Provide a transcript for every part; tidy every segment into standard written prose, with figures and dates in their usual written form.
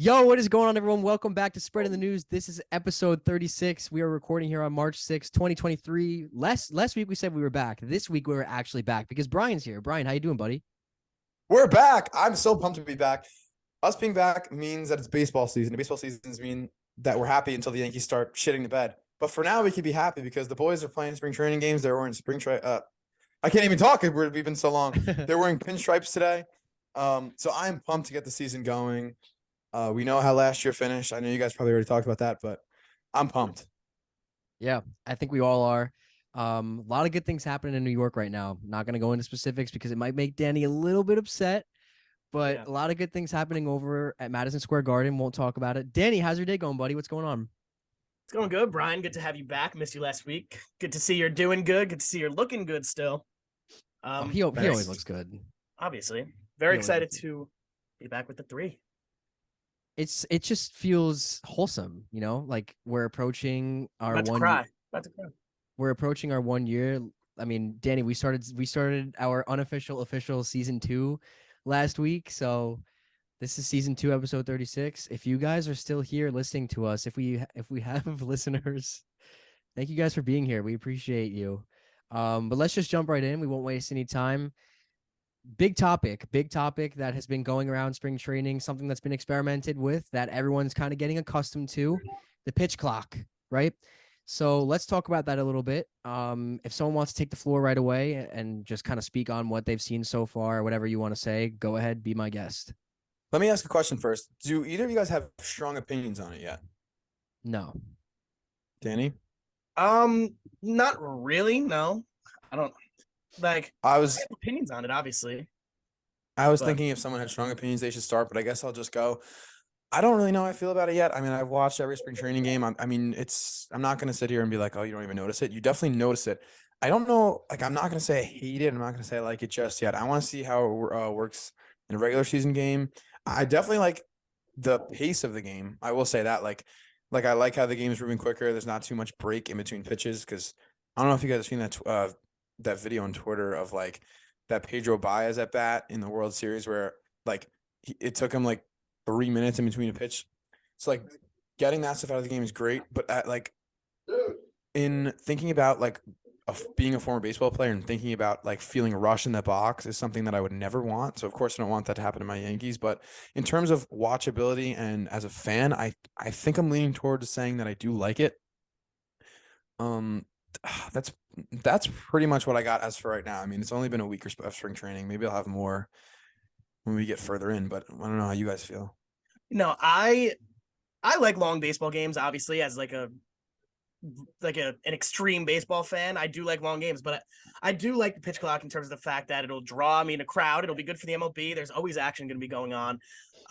Yo, what is going on, everyone? Welcome back to Spreading the News. This is episode 36. We are recording here on March 6th, 2023. Last week we said we were back. This week we were actually back because Brian's here. Brian, how you doing, buddy? We're back. I'm so pumped to be back. Us being back means that it's baseball season. The baseball seasons mean that we're happy until the Yankees start shitting the bed. But for now, we can be happy because the boys are playing spring training games. They're wearing I can't even talk. We've been so long. They're wearing pinstripes today. So I'm pumped to get the season going. We know how last year finished. I know you guys probably already talked about that, but I'm pumped. Yeah, I think we all are. A lot of good things happening in New York right now. Not going to go into specifics because it might make Danny a little bit upset, but a lot of good things happening over at Madison Square Garden. Won't talk about it. Danny, how's your day going, buddy? What's going on? It's going good, Brian. Good to have you back. Missed you last week. Good to see you're doing good. Good to see you're looking good still. He always looks good. Obviously. Very excited to be back with the three. It just feels wholesome, like we're approaching our About to cry. We're approaching our 1 year. I mean, Danny, we started our unofficial official season 2 last week. So this is season 2, episode 36. If you guys are still here listening to us, if we have listeners, thank you guys for being here. We appreciate you. But let's just jump right in. We won't waste any time. Big topic that has been going around spring training, something that's been experimented with that everyone's kind of getting accustomed to, the pitch clock, right? So let's talk about that a little bit. If someone wants to take the floor right away and just kind of speak on what they've seen so far, whatever you want to say, go ahead, be my guest. Let me ask a question first. Do either of you guys have strong opinions on it yet? No. Danny? Not really, no. I don't I have opinions on it, obviously. I was thinking if someone had strong opinions, they should start, but I guess I'll just go. I don't really know how I feel about it yet. I mean, I've watched every spring training game. I'm not going to sit here and be like, oh, you don't even notice it. You definitely notice it. I don't know. I'm not going to say I hate it. I'm not going to say I like it just yet. I want to see how it works in a regular season game. I definitely like the pace of the game. I will say that. I like how the game is moving quicker. There's not too much break in between pitches because I don't know if you guys have seen that video on Twitter of that Pedro Baez at bat in the World Series where it took him 3 minutes in between a pitch. So getting that stuff out of the game is great, but in thinking about being a former baseball player and thinking about feeling rushed in that box is something that I would never want. So of course I don't want that to happen to my Yankees, but in terms of watchability and as a fan, I think I'm leaning towards saying that I do like it. That's pretty much what I got as for right now. I mean, it's only been a week of spring training. Maybe I'll have more when we get further in, but I don't know how you guys feel. No, I like long baseball games, obviously, as an extreme baseball fan. I do like long games, but I do like the pitch clock in terms of the fact that it'll draw me in a crowd. It'll be good for the MLB. There's always action going to be going on.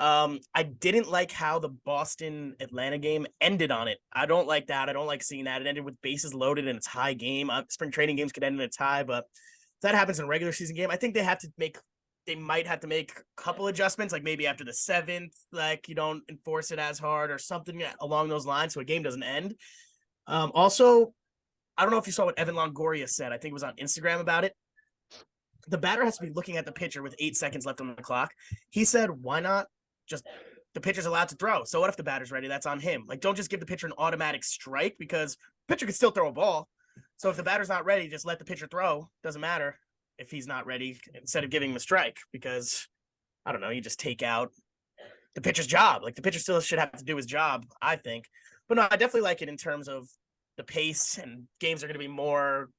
I didn't like how the Boston-Atlanta game ended on it. I don't like that. I don't like seeing that. It ended with bases loaded and it's high game. Spring training games could end in a tie, but if that happens in a regular season game, I think they might have to make a couple adjustments, maybe after the 7th, you don't enforce it as hard or something along those lines so a game doesn't end. Also, I don't know if you saw what Evan Longoria said. I think it was on Instagram about it. The batter has to be looking at the pitcher with 8 seconds left on the clock. He said, why not just the pitcher's allowed to throw? So what if the batter's ready? That's on him. Don't just give the pitcher an automatic strike because the pitcher can still throw a ball. So if the batter's not ready, just let the pitcher throw. Doesn't matter if he's not ready instead of giving him a strike because, I don't know, you just take out the pitcher's job. The pitcher still should have to do his job, I think. But no, I definitely like it in terms of the pace, and games are going to be more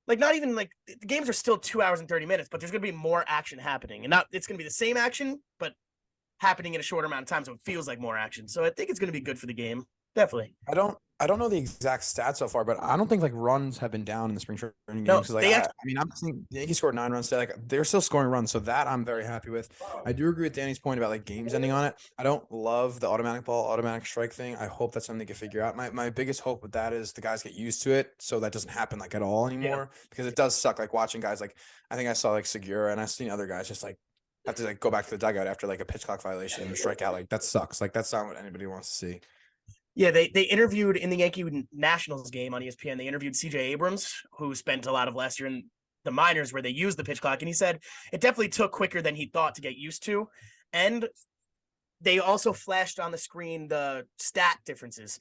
not even the games are still 2 hours and 30 minutes, but there's going to be more action happening, and it's going to be the same action, but happening in a shorter amount of time. So it feels like more action. So I think it's going to be good for the game. Definitely. I don't know the exact stats so far, but I don't think runs have been down in the spring training games. No, I'm seeing the Yankees scored 9 runs today. They're still scoring runs, so that I'm very happy with. I do agree with Danny's point about games ending on it. I don't love the automatic ball, automatic strike thing. I hope that's something they can figure out. My biggest hope with that is the guys get used to it, so that doesn't happen at all anymore. Yeah. Because it does suck watching guys I think I saw Segura and I've seen other guys just have to go back to the dugout after a pitch clock violation and strike out. That sucks. That's not what anybody wants to see. Yeah, they interviewed in the Yankee Nationals game on ESPN. They interviewed CJ Abrams, who spent a lot of last year in the minors where they used the pitch clock. And he said it definitely took quicker than he thought to get used to. And they also flashed on the screen the stat differences.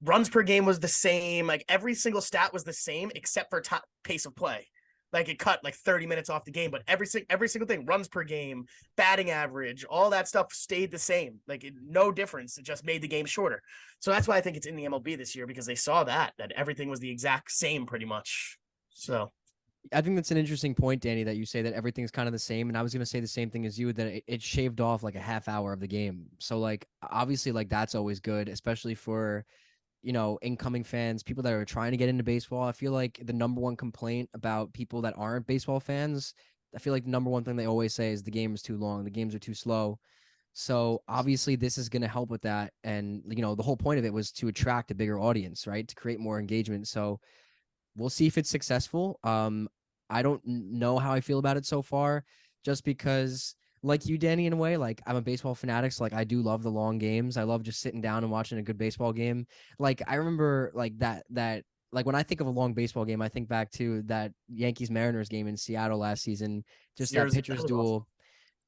Runs per game was the same. Like every single stat was the same except for pace of play. Like it cut like 30 minutes off the game, but every single thing, runs per game, batting average, all that stuff stayed the same. Like no difference. It just made the game shorter. So that's why I think it's in the MLB this year, because they saw that everything was the exact same pretty much. So I think that's an interesting point, Danny, that you say that everything's kind of the same. And I was going to say the same thing as you, that it shaved off like a half hour of the game. So like, obviously like that's always good, especially for, incoming fans, people that are trying to get into baseball. I feel like the number one complaint about people that aren't baseball fans, I feel like the number one thing they always say is the game is too long, the games are too slow. So obviously this is going to help with that. And, the whole point of it was to attract a bigger audience, right? To create more engagement. So we'll see if it's successful. I don't know how I feel about it so far, just because like you, Danny, in a way, like I'm a baseball fanatic. So like I do love the long games. I love just sitting down and watching a good baseball game. Like I remember like that like when I think of a long baseball game, I think back to that Yankees Mariners game in Seattle last season, just that pitcher's duel.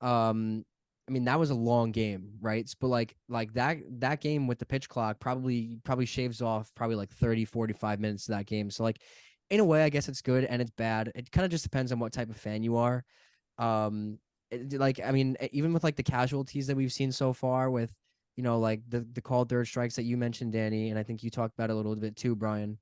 I mean, that was a long game, right? But like that game with the pitch clock probably shaves off probably like 30, 45 minutes of that game. So like in a way, I guess it's good and it's bad. It kind of just depends on what type of fan you are. Like I mean, even with like the casualties that we've seen so far with, like the called third strikes that you mentioned, Danny, and I think you talked about it a little bit too, Brian.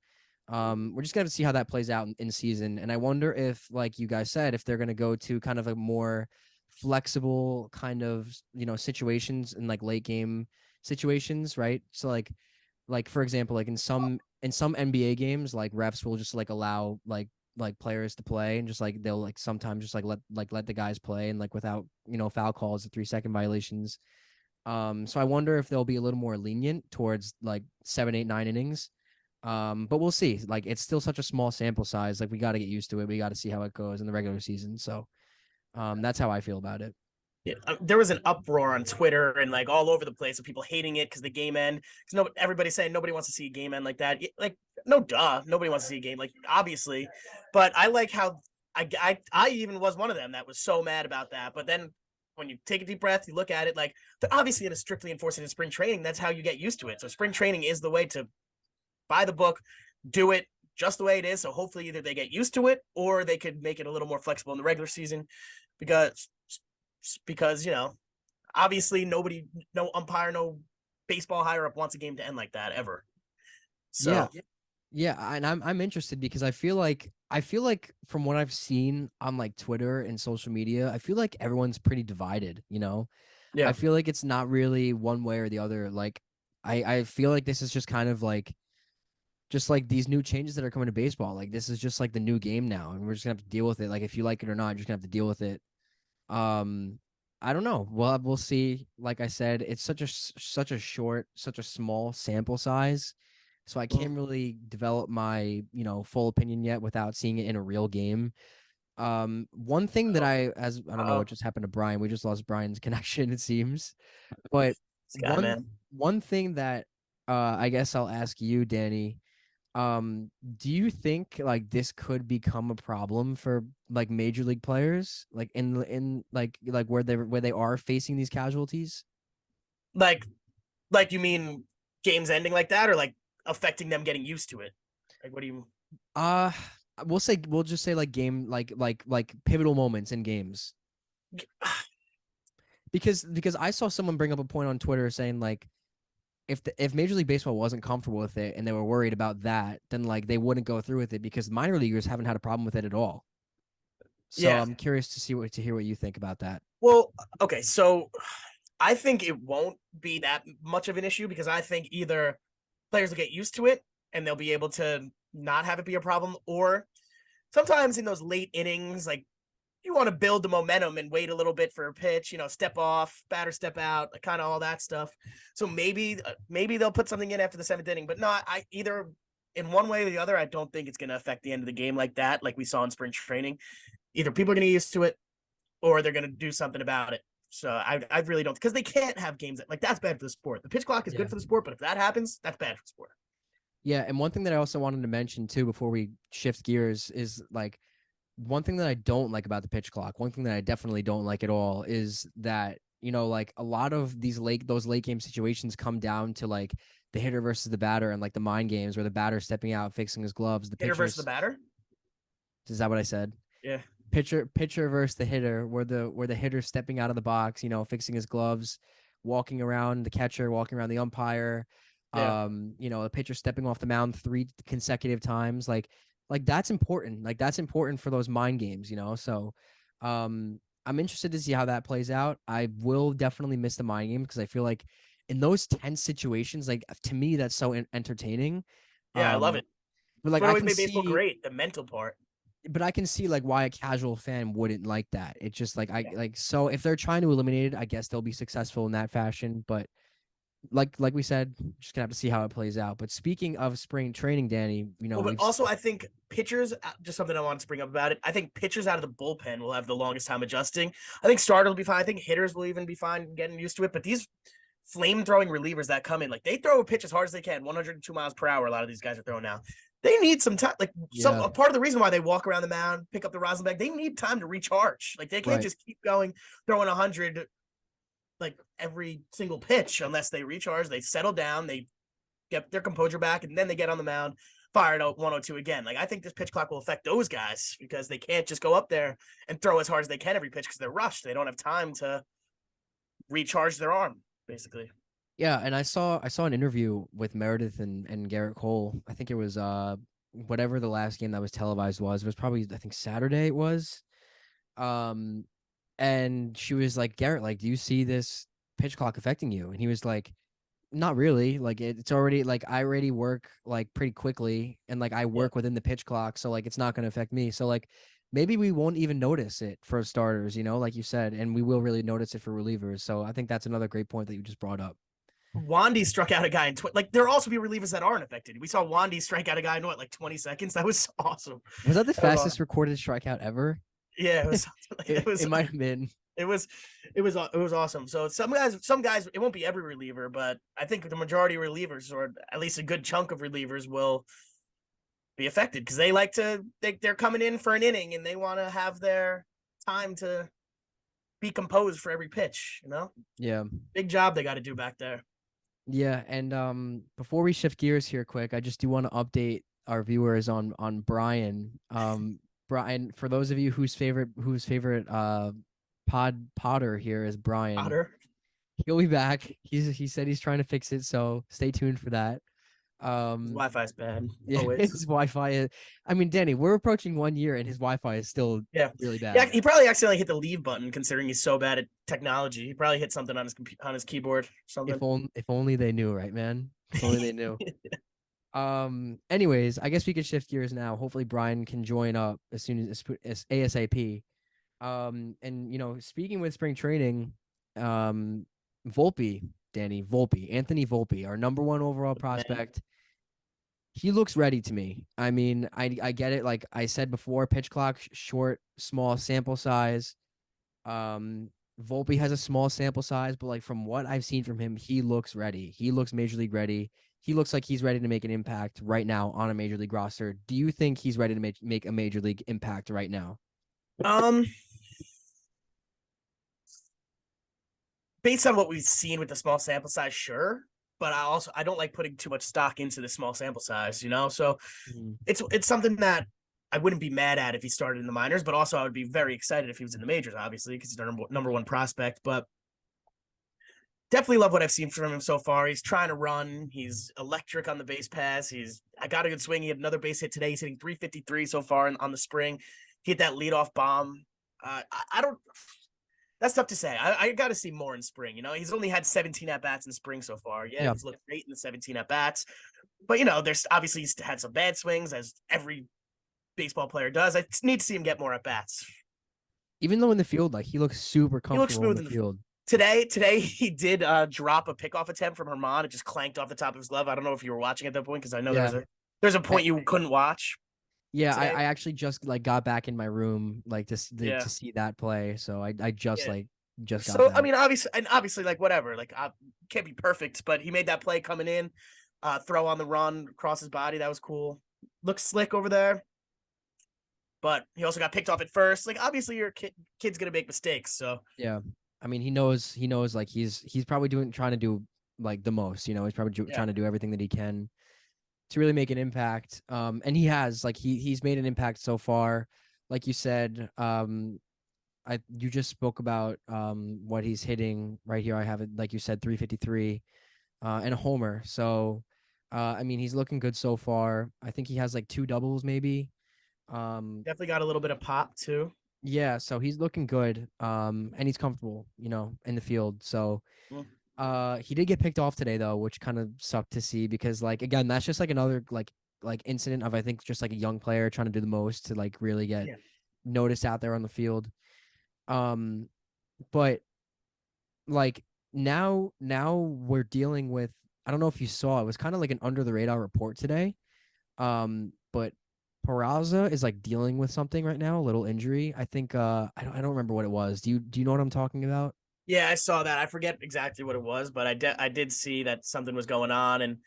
We're just gonna see how that plays out in season. And I wonder if, like you guys said, if they're gonna go to kind of a more flexible kind of, situations in like late game situations, right? So like for example, like in some NBA games, like refs will just like allow like players to play, and just like they'll like sometimes just let the guys play, and like without, foul calls or 3-second violations. So I wonder if they'll be a little more lenient towards like 7, 8, 9 innings. But we'll see. Like it's still such a small sample size. Like we got to get used to it. We got to see how it goes in the regular season. So that's how I feel about it. yeah, there was an uproar on Twitter and like all over the place of people hating it because the game end. Because everybody's saying nobody wants to see a game end like that. Like no, duh, nobody wants to see a game like obviously. But I like how I even was one of them that was so mad about that. But then when you take a deep breath, you look at it like they're obviously going to strictly enforce it in spring training. That's how you get used to it. So spring training is the way to buy the book, do it just the way it is. So hopefully either they get used to it or they could make it a little more flexible in the regular season, because obviously nobody, no umpire, no baseball higher up wants a game to end like that ever. So yeah, and I'm interested because I feel like from what I've seen on like Twitter and social media, I feel like everyone's pretty divided. yeah, I feel like it's not really one way or the other. Like I feel like this is just kind of like just like these new changes that are coming to baseball. Like this is just like the new game now, and we're just gonna have to deal with it. Like if you like it or not, you're just gonna have to deal with it. I don't know. Well, we'll see. Like I said, it's such a short, such a small sample size, so I can't really develop my full opinion yet without seeing it in a real game. One thing that I don't know what just happened to Brian. We just lost Brian's connection, it seems. But this guy, man. one thing that I guess I'll ask you, Danny. Do you think like this could become a problem for like major league players, like in like where they are facing these casualties? Like you mean games ending like that, or like affecting them getting used to it? Like what do you? Uh we'll just say like game like pivotal moments in games. Because I saw someone bring up a point on Twitter saying like if Major League Baseball wasn't comfortable with it and they were worried about that, then like they wouldn't go through with it, because minor leaguers haven't had a problem with it at all. So Yeah. I'm curious to hear what you think about that. Well, okay, so I think it won't be that much of an issue, because I think either players will get used to it and they'll be able to not have it be a problem, or sometimes in those late innings, like you want to build the momentum and wait a little bit for a pitch, step off, batter step out, kind of all that stuff. So maybe they'll put something in after the 7th inning, but not either in one way or the other. I don't think it's going to affect the end of the game like that, like we saw in spring training. Either people are going to get used to it or they're going to do something about it. So I really don't, because they can't have games like that's bad for the sport. The pitch clock is good for the sport, but if that happens, that's bad for the sport. Yeah, and one thing that I also wanted to mention too before we shift gears is like one thing that I don't like about the pitch clock, one thing that I definitely don't like at all is that, you know, like a lot of those late game situations come down to like the hitter versus the batter and like the mind games where the batter's stepping out, fixing his gloves, the Hitter versus the pitcher's, batter. is that what I said? Yeah. Pitcher versus the hitter, where the hitter's stepping out of the box, you know, fixing his gloves, walking around the catcher, walking around the umpire, Yeah. you know, the pitcher stepping off the mound 3 consecutive times. Like that's important. Like that's important for those mind games, you know. So I'm interested to see how that plays out. I will definitely miss the mind game because I feel like in those tense situations, like to me, that's so entertaining. Yeah, I love Um, it. but It's like what I always can made baseball see great, the mental part. but I can see like why a casual fan wouldn't like that. It's just like I Yeah. like so if they're trying to eliminate it, I guess they'll be successful in that fashion. But like we said, just gonna have to see how it plays out. But speaking of spring training, Danny, you know Well, but we've also I think pitchers, just something I wanted to bring up about it. I think pitchers out of the bullpen will have the longest time adjusting. I think starters will be fine. I think hitters will even be fine getting used to it. But these flame throwing relievers that come in, like they throw a pitch as hard as they can, 102 miles per hour. A lot of these guys are throwing now. They need some time. Like some yeah a part of the reason why they walk around the mound, pick up the rosin bag, they need time to recharge. Like they can't right just keep going, throwing 100 like every single pitch unless they recharge. They settle down, they get their composure back, and then they get on the mound, fire it out 102 again. Like I think this pitch clock will affect those guys because they can't just go up there and throw as hard as they can every pitch because they're rushed. They don't have time to recharge their arm, basically. yeah. And I saw an interview with Meredith and Garrett Cole. I think it was whatever the last game that was televised was. It was probably I think Saturday it was. Um, and she was like, Garrett, like, do you see this pitch clock affecting you? And he was like, not really. Like it's already like I already work like pretty quickly and like I Yeah. work within the pitch clock. So like it's not gonna affect me. So like maybe we won't even notice it for starters, you know, like you said, and we will really notice it for relievers. So I think that's another great point that you just brought up. Wandy struck out a guy in like there will also be relievers that aren't affected. We saw Wandy strike out a guy in what, like 20 seconds. That was awesome. Was that the That was fastest awesome. recorded strikeout ever? Yeah, it was. It, it might have been. It was awesome. So some guys, it won't be every reliever, but I think the majority of relievers, or at least a good chunk of relievers, will be affected because they like to. They're coming in for an inning and they want to have their time to be composed for every pitch. You know, Yeah. big job they got to do back there. Yeah, and before we shift gears here quick, I just do want to update our viewers on Brian. Brian, for those of you whose favorite Potter here is Brian. Otter. He'll be back. He said he's trying to fix it, so stay tuned for that. His Wi-Fi's bad. Yeah, Always. his Wi-Fi is. I mean, Danny, we're approaching 1 year and his Wi-Fi is still Yeah. really bad. Yeah, he probably accidentally hit the leave button considering he's so bad at technology. He probably hit something on his keyboard or something. If only they knew, right, man? If only they knew. Anyways, I guess we could shift gears now. Hopefully Brian can join up as soon as ASAP. And you know, speaking with spring training, Volpe, Anthony Volpe, our number 1 overall prospect. He looks ready to me. I mean, I get it. Like I said before, pitch clock, short, small sample size. Volpe has a small sample size, but like from what I've seen from him, he looks ready. He looks major league ready. He looks like he's ready to make an impact right now on a major league roster. Do you think he's ready to make a major league impact right now? Based on what we've seen with the small sample size, sure. But I don't like putting too much stock into the small sample size, you know? So it's something that I wouldn't be mad at if he started in the minors, but also I would be very excited if he was in the majors, obviously, because he's our number 1 prospect. But definitely love what I've seen from him so far. He's trying to run. He's electric on the base pass. I got a good swing. He had another base hit today. He's hitting 353 so far on the spring. He hit that leadoff bomb. I don't. That's tough to say. I got to see more in spring. You know, he's only had 17 at bats in spring so far. Yeah, he's looked great in the 17 at bats, but you know, there's obviously he's had some bad swings, as every baseball player does. I need to see him get more at bats. Even though in the field, like he looks super comfortable. He looks smooth in the field. Today he did drop a pickoff attempt from Herman. It just clanked off the top of his glove. I don't know if you were watching at that point because I know there's a point you couldn't watch. Yeah, I actually just like got back in my room like to see that play. So I just got so back. I mean obviously like whatever, like can't be perfect, but he made that play coming in, throw on the run across his body. That was cool. Looks slick over there. But he also got picked off at first. Like obviously your kid's gonna make mistakes. So yeah. I mean, he knows like he's probably trying to do like the most. He's probably trying to do everything that he can to really make an impact. And he has like he's made an impact so far. Like you said, you just spoke about what he's hitting right here. I have it like you said, 353 and a homer. So I mean, he's looking good so far. I think he has like 2 doubles maybe. Definitely got a little bit of pop too. Yeah, so he's looking good. And he's comfortable, in the field. So he did get picked off today though, which kind of sucked to see because like again, that's just like another like incident of I think just like a young player trying to do the most to like really get noticed out there on the field. But like now we're dealing with, I don't know if you saw, it was kind of like an under the radar report today. But Peraza is like dealing with something right now, a little injury. I think I don't remember what it was. Do you know what I'm talking about? Yeah, I saw that. I forget exactly what it was, but I did see that something was going on, and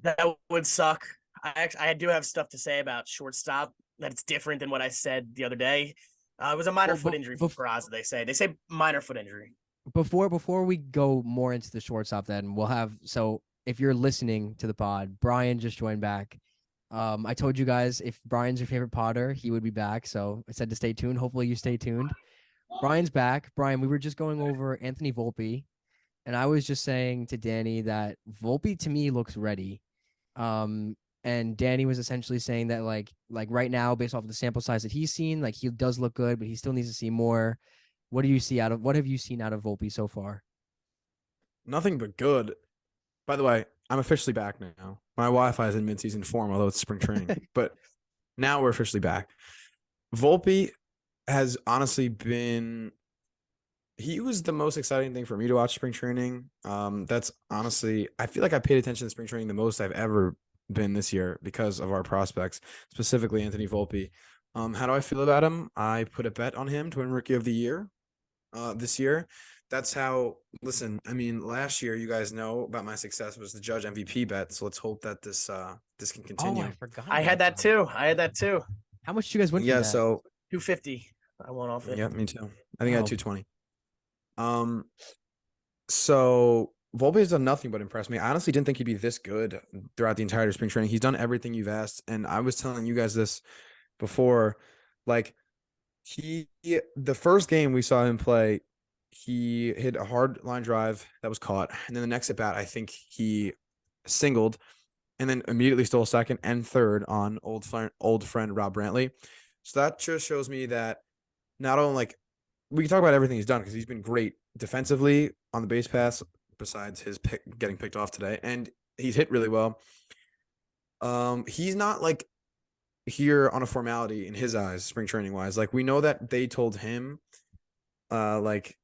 that would suck. I do have stuff to say about shortstop that it's different than what I said the other day. It was a minor foot injury for Peraza. They say minor foot injury. Before we go more into the shortstop, then we'll have, so if you're listening to the pod, Brian just joined back. I told you guys if Brian's your favorite podder, he would be back. So I said to stay tuned. Hopefully you stay tuned. Brian's back. Brian, we were just going over Anthony Volpe, and I was just saying to Danny that Volpe to me looks ready. And Danny was essentially saying that like right now, based off of the sample size that he's seen, like he does look good, but he still needs to see more. What have you seen out of Volpe so far? Nothing but good. By the way, I'm officially back now. My Wi-Fi is in mid-season form, although it's spring training. But now we're officially back. Volpe has honestly been. He was the most exciting thing for me to watch spring training. That's honestly, I feel like I paid attention to spring training the most I've ever been this year because of our prospects, specifically Anthony Volpe. How do I feel about him? I put a bet on him to win Rookie of the Year this year. That's how, listen, I mean, last year, you guys know about my success was the Judge MVP bet. So let's hope that this can continue. Oh, I forgot. I had that too. How much did you guys win? Yeah, from that? so 250. I won off it. yeah, me too. I think I had Wow. 220. So Volpe has done nothing but impress me. I honestly didn't think he'd be this good throughout the entire spring training. He's done everything you've asked, and I was telling you guys this before. Like the first game we saw him play, he hit a hard line drive that was caught, and then the next at bat, I think he singled, and then immediately stole second and third on old friend Rob Brantley. So that just shows me that not only like we can talk about everything he's done because he's been great defensively on the base pass, besides his getting picked off today, and he's hit really well. He's not like here on a formality in his eyes, spring training wise. Like we know that they told him, like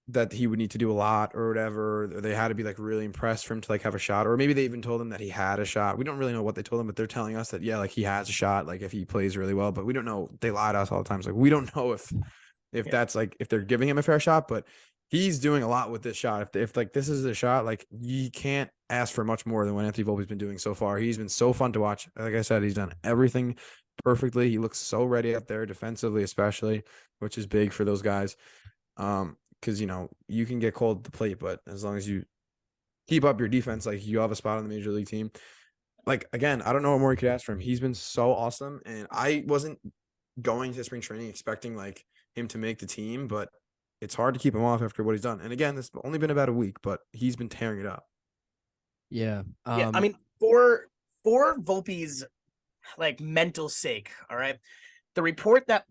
that he would need to do a lot or whatever. Or they had to be like really impressed for him to like have a shot, or maybe they even told him that he had a shot. We don't really know what they told him, but they're telling us that yeah, like he has a shot, like if he plays really well. But we don't know. They lie to us all the time. So like we don't know if that's like if they're giving him a fair shot, but he's doing a lot with this shot. If like this is a shot, like you can't ask for much more than what Anthony Volpe's been doing so far. He's been so fun to watch. Like I said, he's done everything perfectly. He looks so ready up there defensively, especially, which is big for those guys. Because you can get cold at the plate, but as long as you keep up your defense, like you have a spot on the major league team. Like again, I don't know what more you could ask for him. He's been so awesome, and I wasn't going to spring training expecting like him to make the team, but it's hard to keep him off after what he's done. And again, it's only been about a week, but he's been tearing it up. Yeah. Yeah, I mean, for Volpe's like mental sake, all right. The report that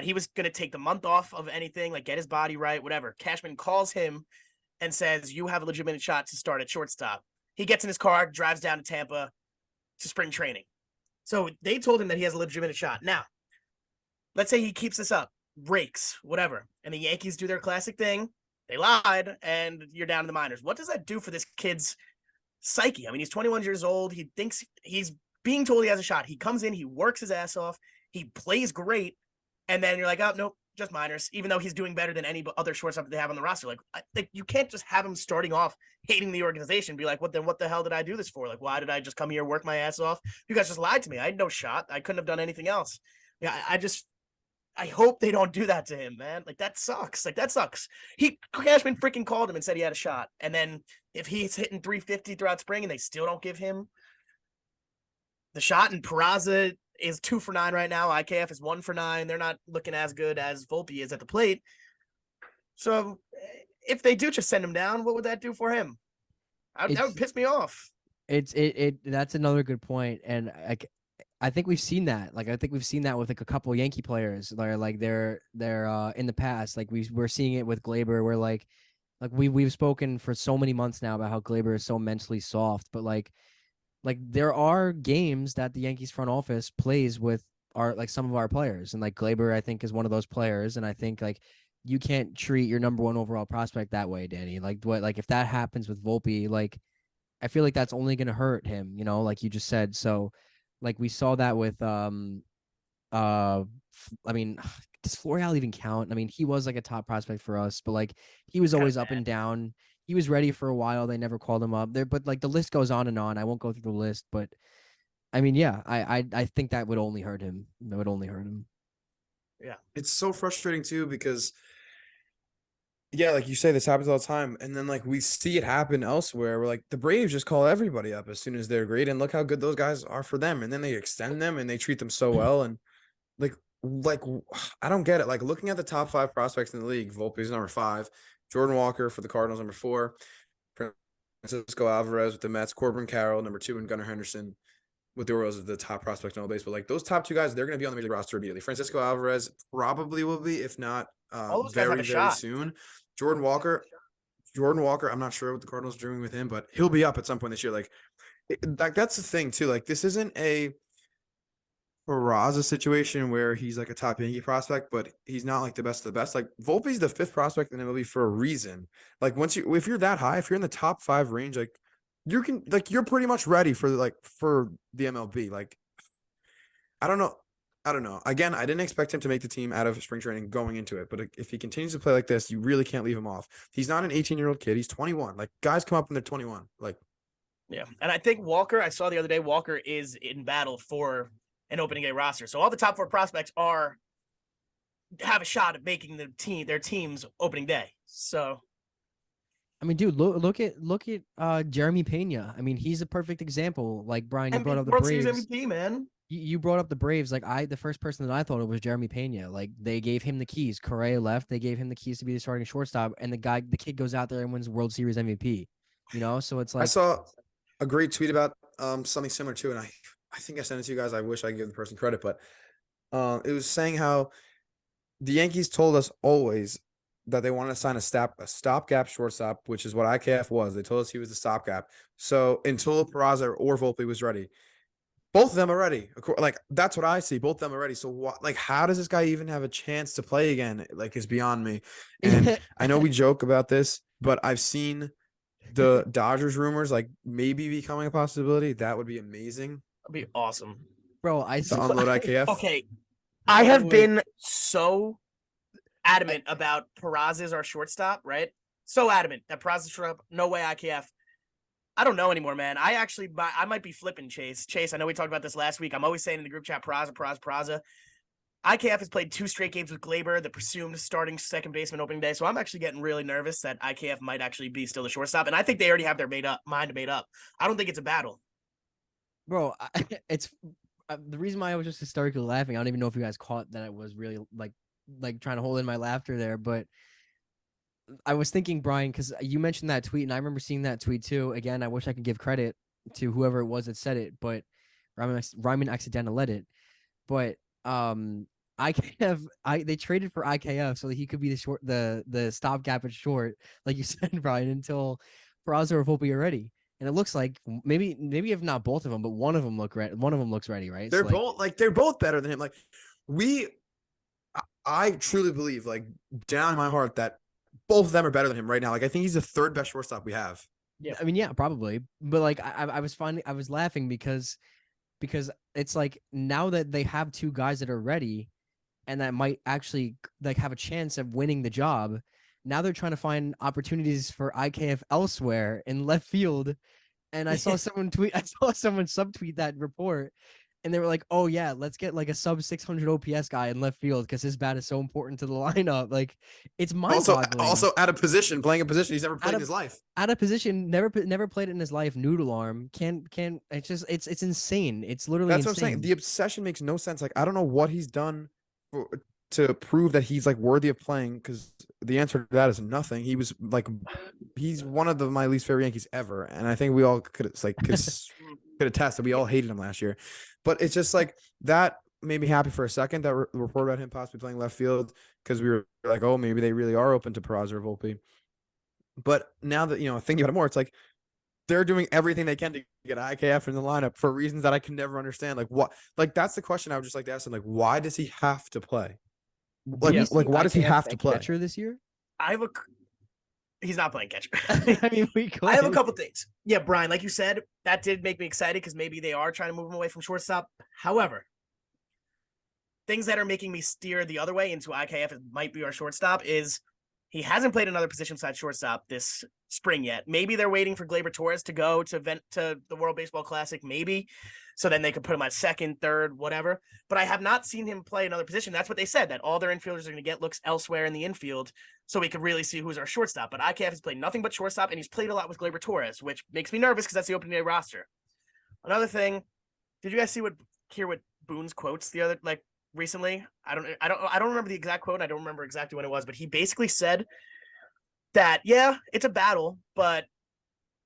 he was gonna take the month off of anything, like get his body right, whatever. Cashman calls him and says, "You have a legitimate shot to start at shortstop." He gets in his car, drives down to Tampa to spring training. So they told him that he has a legitimate shot. Now, let's say he keeps this up, breaks, whatever, and the Yankees do their classic thing. They lied, and you're down in the minors. What does that do for this kid's psyche? I mean, he's 21 years old. He thinks he's being told he has a shot. He comes in, he works his ass off, he plays great, and then you're like, oh, nope, just minors, even though he's doing better than any other shortstop that they have on the roster. Like you can't just have him starting off hating the organization, be like, what the hell did I do this for? Like, why did I just come here, work my ass off? You guys just lied to me. I had no shot. I couldn't have done anything else. Yeah, I hope they don't do that to him, man. Like that sucks. Cashman freaking called him and said he had a shot. And then if he's hitting 350 throughout spring and they still don't give him the shot, and Peraza is 2 for 9 right now, IKF is 1 for 9. They're not looking as good as Volpe is at the plate. So if they do just send him down, what would that do for him? That would piss me off. That's another good point, and I think we've seen that. Like, I think we've seen that with like a couple of Yankee players. They're in the past. Like we're seeing it with Glaber, where like we've spoken for so many months now about how Glaber is so mentally soft, but like there are games that the Yankees front office plays with some of our players, and like Glaber, I think, is one of those players, and I think like you can't treat your number 1 overall prospect that way, Danny. Like if that happens with Volpe, like I feel like that's only going to hurt him, like you just said. So like we saw that with I mean, does Florial even count? I mean, he was like a top prospect for us, but like he was always up and down. He was ready for a while. They never called him up there, but like the list goes on and on. I won't go through the list, but I mean, yeah, I think that would only hurt him. That would only hurt him. Yeah. It's so frustrating too, because yeah, like you say, this happens all the time. And then like we see it happen elsewhere where like the Braves just call everybody up as soon as they're great. And look how good those guys are for them. And then they extend them and they treat them so well. And like I don't get it. Like looking at the top 5 prospects in the league, Volpe's number 5, Jordan Walker for the Cardinals, number 4, Francisco Alvarez with the Mets, Corbin Carroll, number 2, and Gunnar Henderson with the Orioles is the top prospect in all baseball. Like those top 2 guys, they're going to be on the major league roster immediately. Francisco Alvarez probably will be, if not very soon. Jordan Walker, I'm not sure what the Cardinals are doing with him, but he'll be up at some point this year. Like that's the thing too. Like this isn't a Peraza situation where he's like a top Yankee prospect, but he's not like the best of the best. Like Volpe's the 5th prospect in MLB for a reason. Like if you're that high, if you're in the top 5 range, like you're pretty much ready for the MLB. Like I don't know. Again, I didn't expect him to make the team out of spring training going into it, but if he continues to play like this, you really can't leave him off. He's not an 18-year-old kid. He's 21. Like guys come up when they're 21. Like, yeah. And I think Walker, I saw the other day, Walker is in battle for an opening day roster. So all the top 4 prospects have a shot at making their team's opening day. So I mean, dude, look at Jeremy Pena. I mean, he's a perfect example. Like Brian, you brought up the World Braves. Series MVP, man. You brought up the Braves. Like the first person that I thought of was Jeremy Pena. Like they gave him the keys. Correa left. They gave him the keys to be the starting shortstop, and the kid goes out there and wins World Series MVP. So it's like I saw a great tweet about something similar too, and I think I sent it to you guys. I wish I could give the person credit, but it was saying how the Yankees told us always that they wanted to sign a stopgap shortstop, which is what IKF was. They told us he was the stopgap. So until Peraza or Volpe was ready, both of them are ready. Like that's what I see. Both of them are ready. So what? Like, how does this guy even have a chance to play again? Like, is beyond me. And I know we joke about this, but I've seen the Dodgers rumors like maybe becoming a possibility. That would be amazing. That'd be awesome, bro. To unload IKF. Okay, I have been so adamant about Peraza as our shortstop, right? So adamant that Peraza shortstop. No way IKF. I don't know anymore, man. I might be flipping Chase. Chase, I know we talked about this last week. I'm always saying in the group chat, Peraza. IKF has played 2 straight games with Glaber, the presumed starting second baseman opening day. So I'm actually getting really nervous that IKF might actually be still the shortstop. And I think they already have their mind made up. I don't think it's a battle. Bro, it's the reason why I was just hysterically laughing. I don't even know if you guys caught that I was really like trying to hold in my laughter there, but I was thinking, Brian, because you mentioned that tweet, and I remember seeing that tweet too. Again, I wish I could give credit to whoever it was that said it, but Ryman accidentally let it. But they traded for IKF so that he could be the stopgap at short, like you said, Brian, until Peraza or Volpe are ready. And it looks like maybe if not both of them, but one of them looks ready, right? They're both better than him. Like I truly believe, like down in my heart, that both of them are better than him right now. Like I think he's the 3rd best shortstop we have. Yeah, I mean, yeah, probably. But like I was laughing because it's like now that they have 2 guys that are ready and that might actually like have a chance of winning the job. Now they're trying to find opportunities for IKF elsewhere in left field. And I saw someone subtweet that report, and they were like, "Oh yeah, let's get like a sub 600 OPS guy in left field because his bat is so important to the lineup." Like, it's mind-boggling. Also out of position, playing a position he's never played in his life. Out of position, never played it in his life. Noodle arm can't. It's just it's insane. It's literally That's insane. what I'm saying. The obsession makes no sense. Like I don't know what he's done to prove that he's like worthy of playing. Because the answer to that is nothing. He was like, he's one of my least favorite Yankees ever, and I think we all could attest that we all hated him last year. But it's just like that made me happy for a second, that report about him possibly playing left field, because we were like, oh, maybe they really are open to Peraza or Volpe. But now that, thinking about it more, it's like they're doing everything they can to get IKF in the lineup for reasons that I can never understand. Like what? Like that's the question I would just like to ask him. Like, why does he have to play? Like why does he have to play? Catcher this year? He's not playing catcher. I mean, I have a couple things. Yeah, Brian, like you said, that did make me excited because maybe they are trying to move him away from shortstop. However, things that are making me steer the other way into IKF might be our shortstop is he hasn't played another position besides shortstop this spring yet. Maybe they're waiting for Gleyber Torres to go to the World Baseball Classic, maybe. So then they could put him at second, third, whatever. But I have not seen him play another position. That's what they said, that all their infielders are going to get looks elsewhere in the infield so we could really see who's our shortstop. But IKF has played nothing but shortstop, and he's played a lot with Gleyber Torres, which makes me nervous because that's the opening day roster. Another thing, did you guys hear what Boone's quotes recently? I don't remember the exact quote. I don't remember exactly when it was, but he basically said that, yeah, it's a battle, but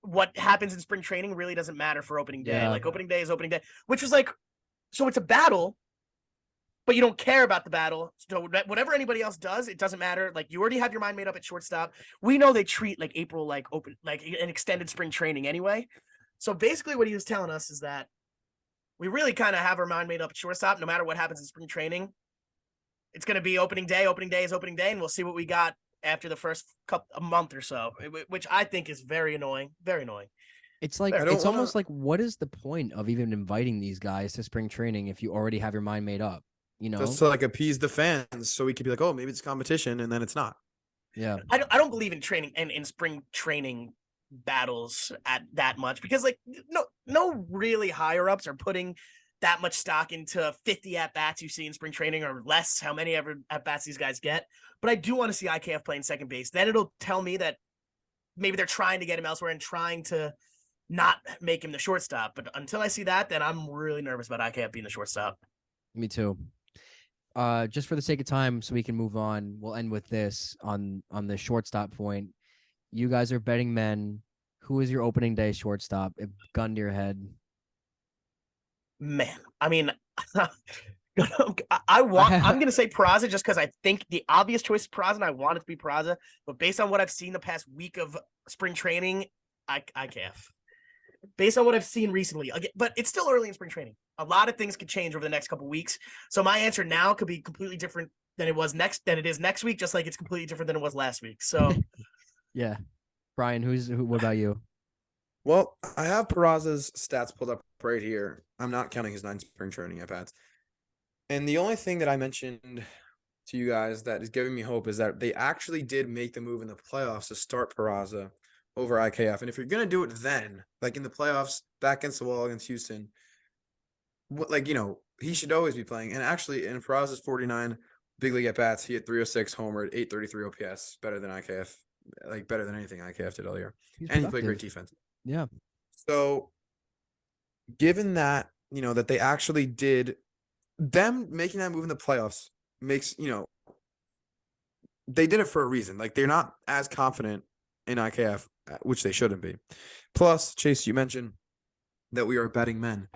what happens in spring training really doesn't matter for opening day. Like opening day is opening day, which was like, so it's a battle, but you don't care about the battle. So whatever anybody else does, it doesn't matter. Like you already have your mind made up at shortstop. We know they treat like April like open, like an extended spring training anyway. So basically what he was telling us is that we really kind of have our mind made up at shortstop. No matter what happens in spring training, it's going to be opening day. Opening day is opening day, and we'll see what we got after the first a month or so, which I think is very annoying. Very annoying. It's like almost like, what is the point of even inviting these guys to spring training if you already have your mind made up? Just to like appease the fans, so we could be like, oh, maybe it's competition, and then it's not. Yeah, I don't believe in training and in spring training battles at that much, because like no really higher ups are putting that much stock into 50 at bats you see in spring training or less, how many ever at bats these guys get. But I do want to see IKF playing second base. Then it'll tell me that maybe they're trying to get him elsewhere and trying to not make him the shortstop. But until I see that, then I'm really nervous about IKF being the shortstop. Me too. Just for the sake of time, so we can move on, we'll end with this on the shortstop point. You guys are betting men. Who is your opening day shortstop? If gun to your head. Man, I mean, I'm going to say Peraza just because I think the obvious choice is Peraza, and I want it to be Peraza. But based on what I've seen the past week of spring training, IKF. Based on what I've seen recently, but it's still early in spring training. A lot of things could change over the next couple of weeks. So my answer now could be completely different than it is next week, just like it's completely different than it was last week. So, yeah, Brian, what about you? Well, I have Peraza's stats pulled up right here. I'm not counting his 9 spring training at bats. And the only thing that I mentioned to you guys that is giving me hope is that they actually did make the move in the playoffs to start Peraza over IKF. And if you're going to do it then, like in the playoffs, back against the wall against Houston, he should always be playing. And actually, in Peraza's 49 big league at bats, he had 306 homered, 833 OPS, better than IKF, like better than anything IKF did all year. And he played great defense. Yeah. So, given that, that they actually did, them making that move in the playoffs makes, they did it for a reason. Like, they're not as confident in IKF, which they shouldn't be. Plus, Chase, you mentioned that we are betting men.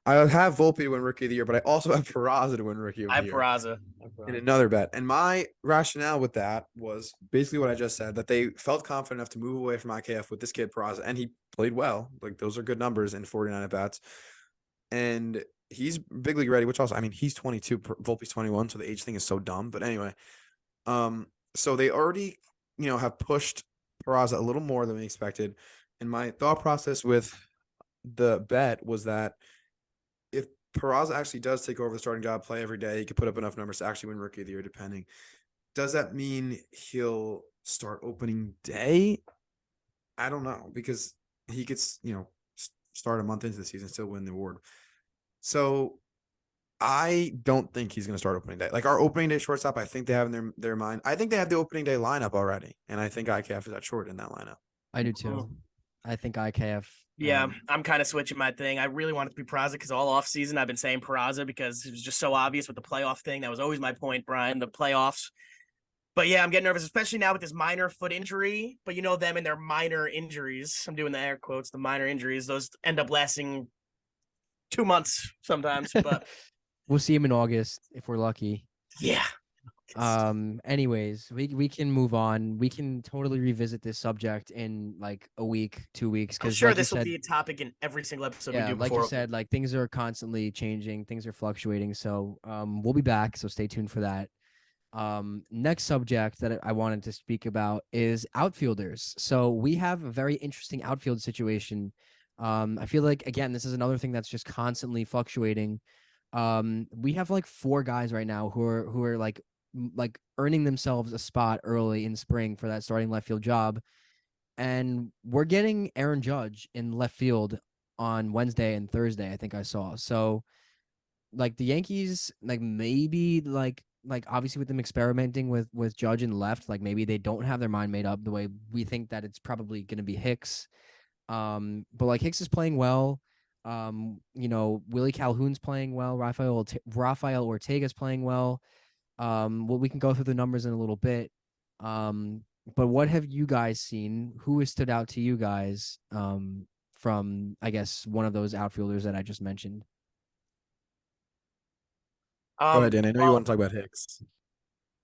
I have Volpe to win Rookie of the Year, but I also have Peraza to win Rookie of the Year. I have Peraza. In another bet. And my rationale with that was basically what I just said, that they felt confident enough to move away from IKF with this kid, Peraza, and he played well. Like, those are good numbers in 49 at-bats. And he's big league ready, which also, I mean, he's 22, Volpe's 21, so the age thing is so dumb. But anyway, so they already, have pushed Peraza a little more than we expected. And my thought process with the bet was that if Peraza actually does take over the starting job, play every day, he could put up enough numbers to actually win Rookie of the Year, depending. Does that mean he'll start opening day? I don't know, because he could, start a month into the season, still win the award. So I don't think he's going to start opening day. Like our opening day shortstop, I think they have in their mind. I think they have the opening day lineup already, and I think IKF is at short in that lineup. I do too. I think IKF. Yeah, I'm kind of switching my thing. I really want it to be Peraza because all off season I've been saying Peraza because it was just so obvious with the playoff thing. That was always my point, Brian, the playoffs. But yeah, I'm getting nervous, especially now with this minor foot injury. But you know them and their minor injuries. I'm doing the air quotes, the minor injuries. Those end up lasting 2 months sometimes. But we'll see him in August if we're lucky. yeah. Anyways, we can move on. We can totally revisit this subject in like a week, 2 weeks. I'm sure this will be a topic in every single episode we do. Like you said, like things are constantly changing, things are fluctuating. So we'll be back. So stay tuned for that. Next subject that I wanted to speak about is outfielders. So we have a very interesting outfield situation. I feel like again, this is another thing that's just constantly fluctuating. We have like 4 guys right now who are like earning themselves a spot early in spring for that starting left field job. And we're getting Aaron Judge in left field on Wednesday and Thursday, I think I saw. So like the Yankees, like maybe like obviously with them experimenting with Judge in left, like maybe they don't have their mind made up the way we think that it's probably going to be Hicks. But like Hicks is playing well. You know, Willie Calhoun's playing well. Rafael Ortega's playing well. Well, we can go through the numbers in a little bit. But what have you guys seen? Who has stood out to you guys from, I guess, one of those outfielders that I just mentioned? Go ahead, Danny. I know you want to talk about Hicks.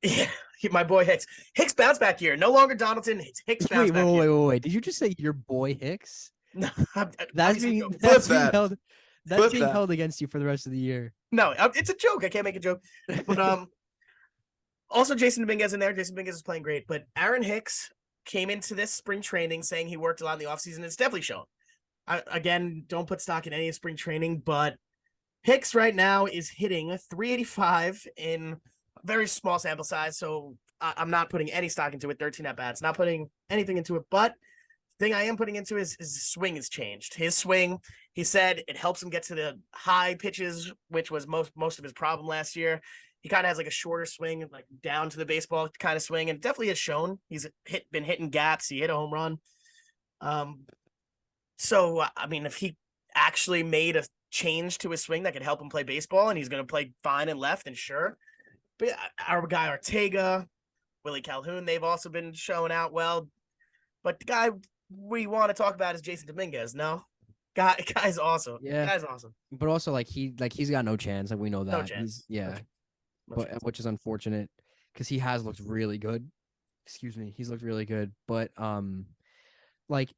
Yeah, my boy Hicks. Hicks bounce back year. No longer Donaldson. It's Hicks bounce back year. Wait. Did you just say your boy Hicks? No, that's being held against you for the rest of the year. No, it's a joke. I can't make a joke. But also Jason Dominguez in there. Jason Dominguez is playing great. But Aaron Hicks came into this spring training saying he worked a lot in the offseason. It's definitely shown. Again, don't put stock in any of spring training, but Hicks right now is hitting 385 in a very small sample size. So I'm not putting any stock into it. 13 at bats, not putting anything into it. But the thing I am putting into is his swing has changed. His swing, he said it helps him get to the high pitches, which was most of his problem last year. He kind of has like a shorter swing, like down to the baseball kind of swing, and definitely has shown. He's been hitting gaps. He hit a home run. So I mean, if he actually made a change to his swing that could help him play baseball, and he's going to play fine and left, and sure. But yeah, our guy Ortega, Willie Calhoun, they've also been showing out well. But the guy we want to talk about is Jason Dominguez. No, guy's awesome. Yeah, guy's awesome. But also he's got no chance. Like we know that. No chance. Which is unfortunate because he has looked really good. Excuse me, he's looked really good. But like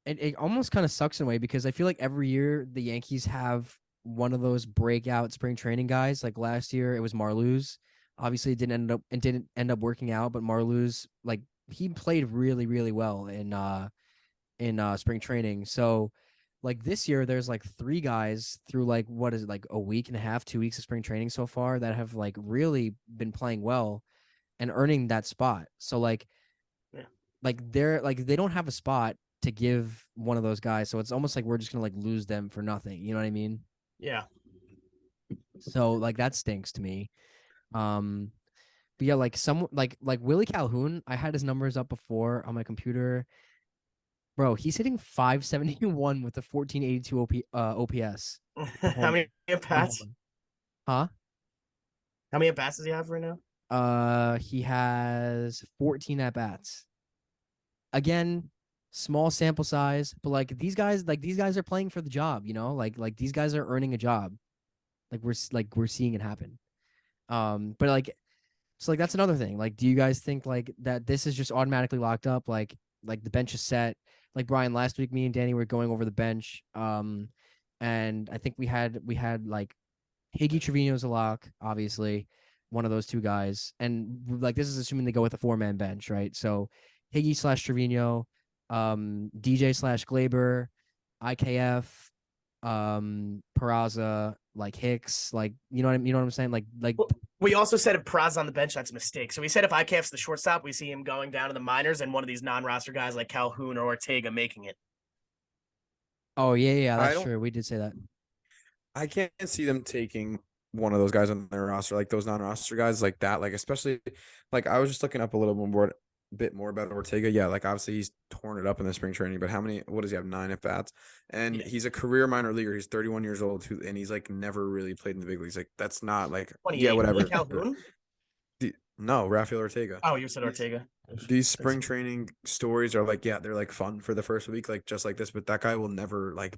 it almost kind of sucks in a way because I feel like every year the Yankees have one of those breakout spring training guys. Like last year it was Marluz. Obviously it didn't end up working out, but Marluz, like he played really, really well in spring training. So like this year there's like 3 guys through like what is it, like a week and a half, 2 weeks of spring training so far that have like really been playing well and earning that spot. So like they're like they don't have a spot to give one of those guys, so it's almost like we're just gonna like lose them for nothing. You know what I mean? Yeah. So like that stinks to me. But yeah, like some like Willie Calhoun, I had his numbers up before on my computer. Bro, he's hitting 571 with a 1482 OPS. How many at-bats? Huh? How many at-bats does he have right now? He has 14 at-bats. Again, small sample size, but like these guys are playing for the job, you know? Like these guys are earning a job. Like we're seeing it happen. But like so like that's another thing. Like do you guys think like that this is just automatically locked up, like the bench is set? Like Brian, last week me and Danny were going over the bench. And I think we had like Higgy Trevino's a lock, obviously, one of those 2 guys. And like this is assuming they go with a 4-man bench, right? So Higgy / Trevino, DJ / Glaber, IKF, Peraza, like Hicks, like you know what I'm saying? Like well, we also said if Peraza's on the bench, that's a mistake. So we said if IKF's the shortstop, we see him going down to the minors and one of these non-roster guys like Calhoun or Ortega making it. Oh yeah, that's true. We did say that. I can't see them taking one of those guys on their roster, like those non-roster guys like that. Like, especially, like, I was just looking up a little bit more about Ortega. Yeah, like, obviously he's torn it up in the spring training, but what does he have? 9 at-bats? And Yeah. he's a career minor leaguer. He's 31 years old, and he's, like, never really played in the big leagues. Like, that's not, like, 28. yeah, whatever. Really, Calhoun? No, Rafael Ortega. Oh, you said Ortega. These spring training stories are, like, yeah, they're, like, fun for the first week, like, just like this, but that guy will never, like,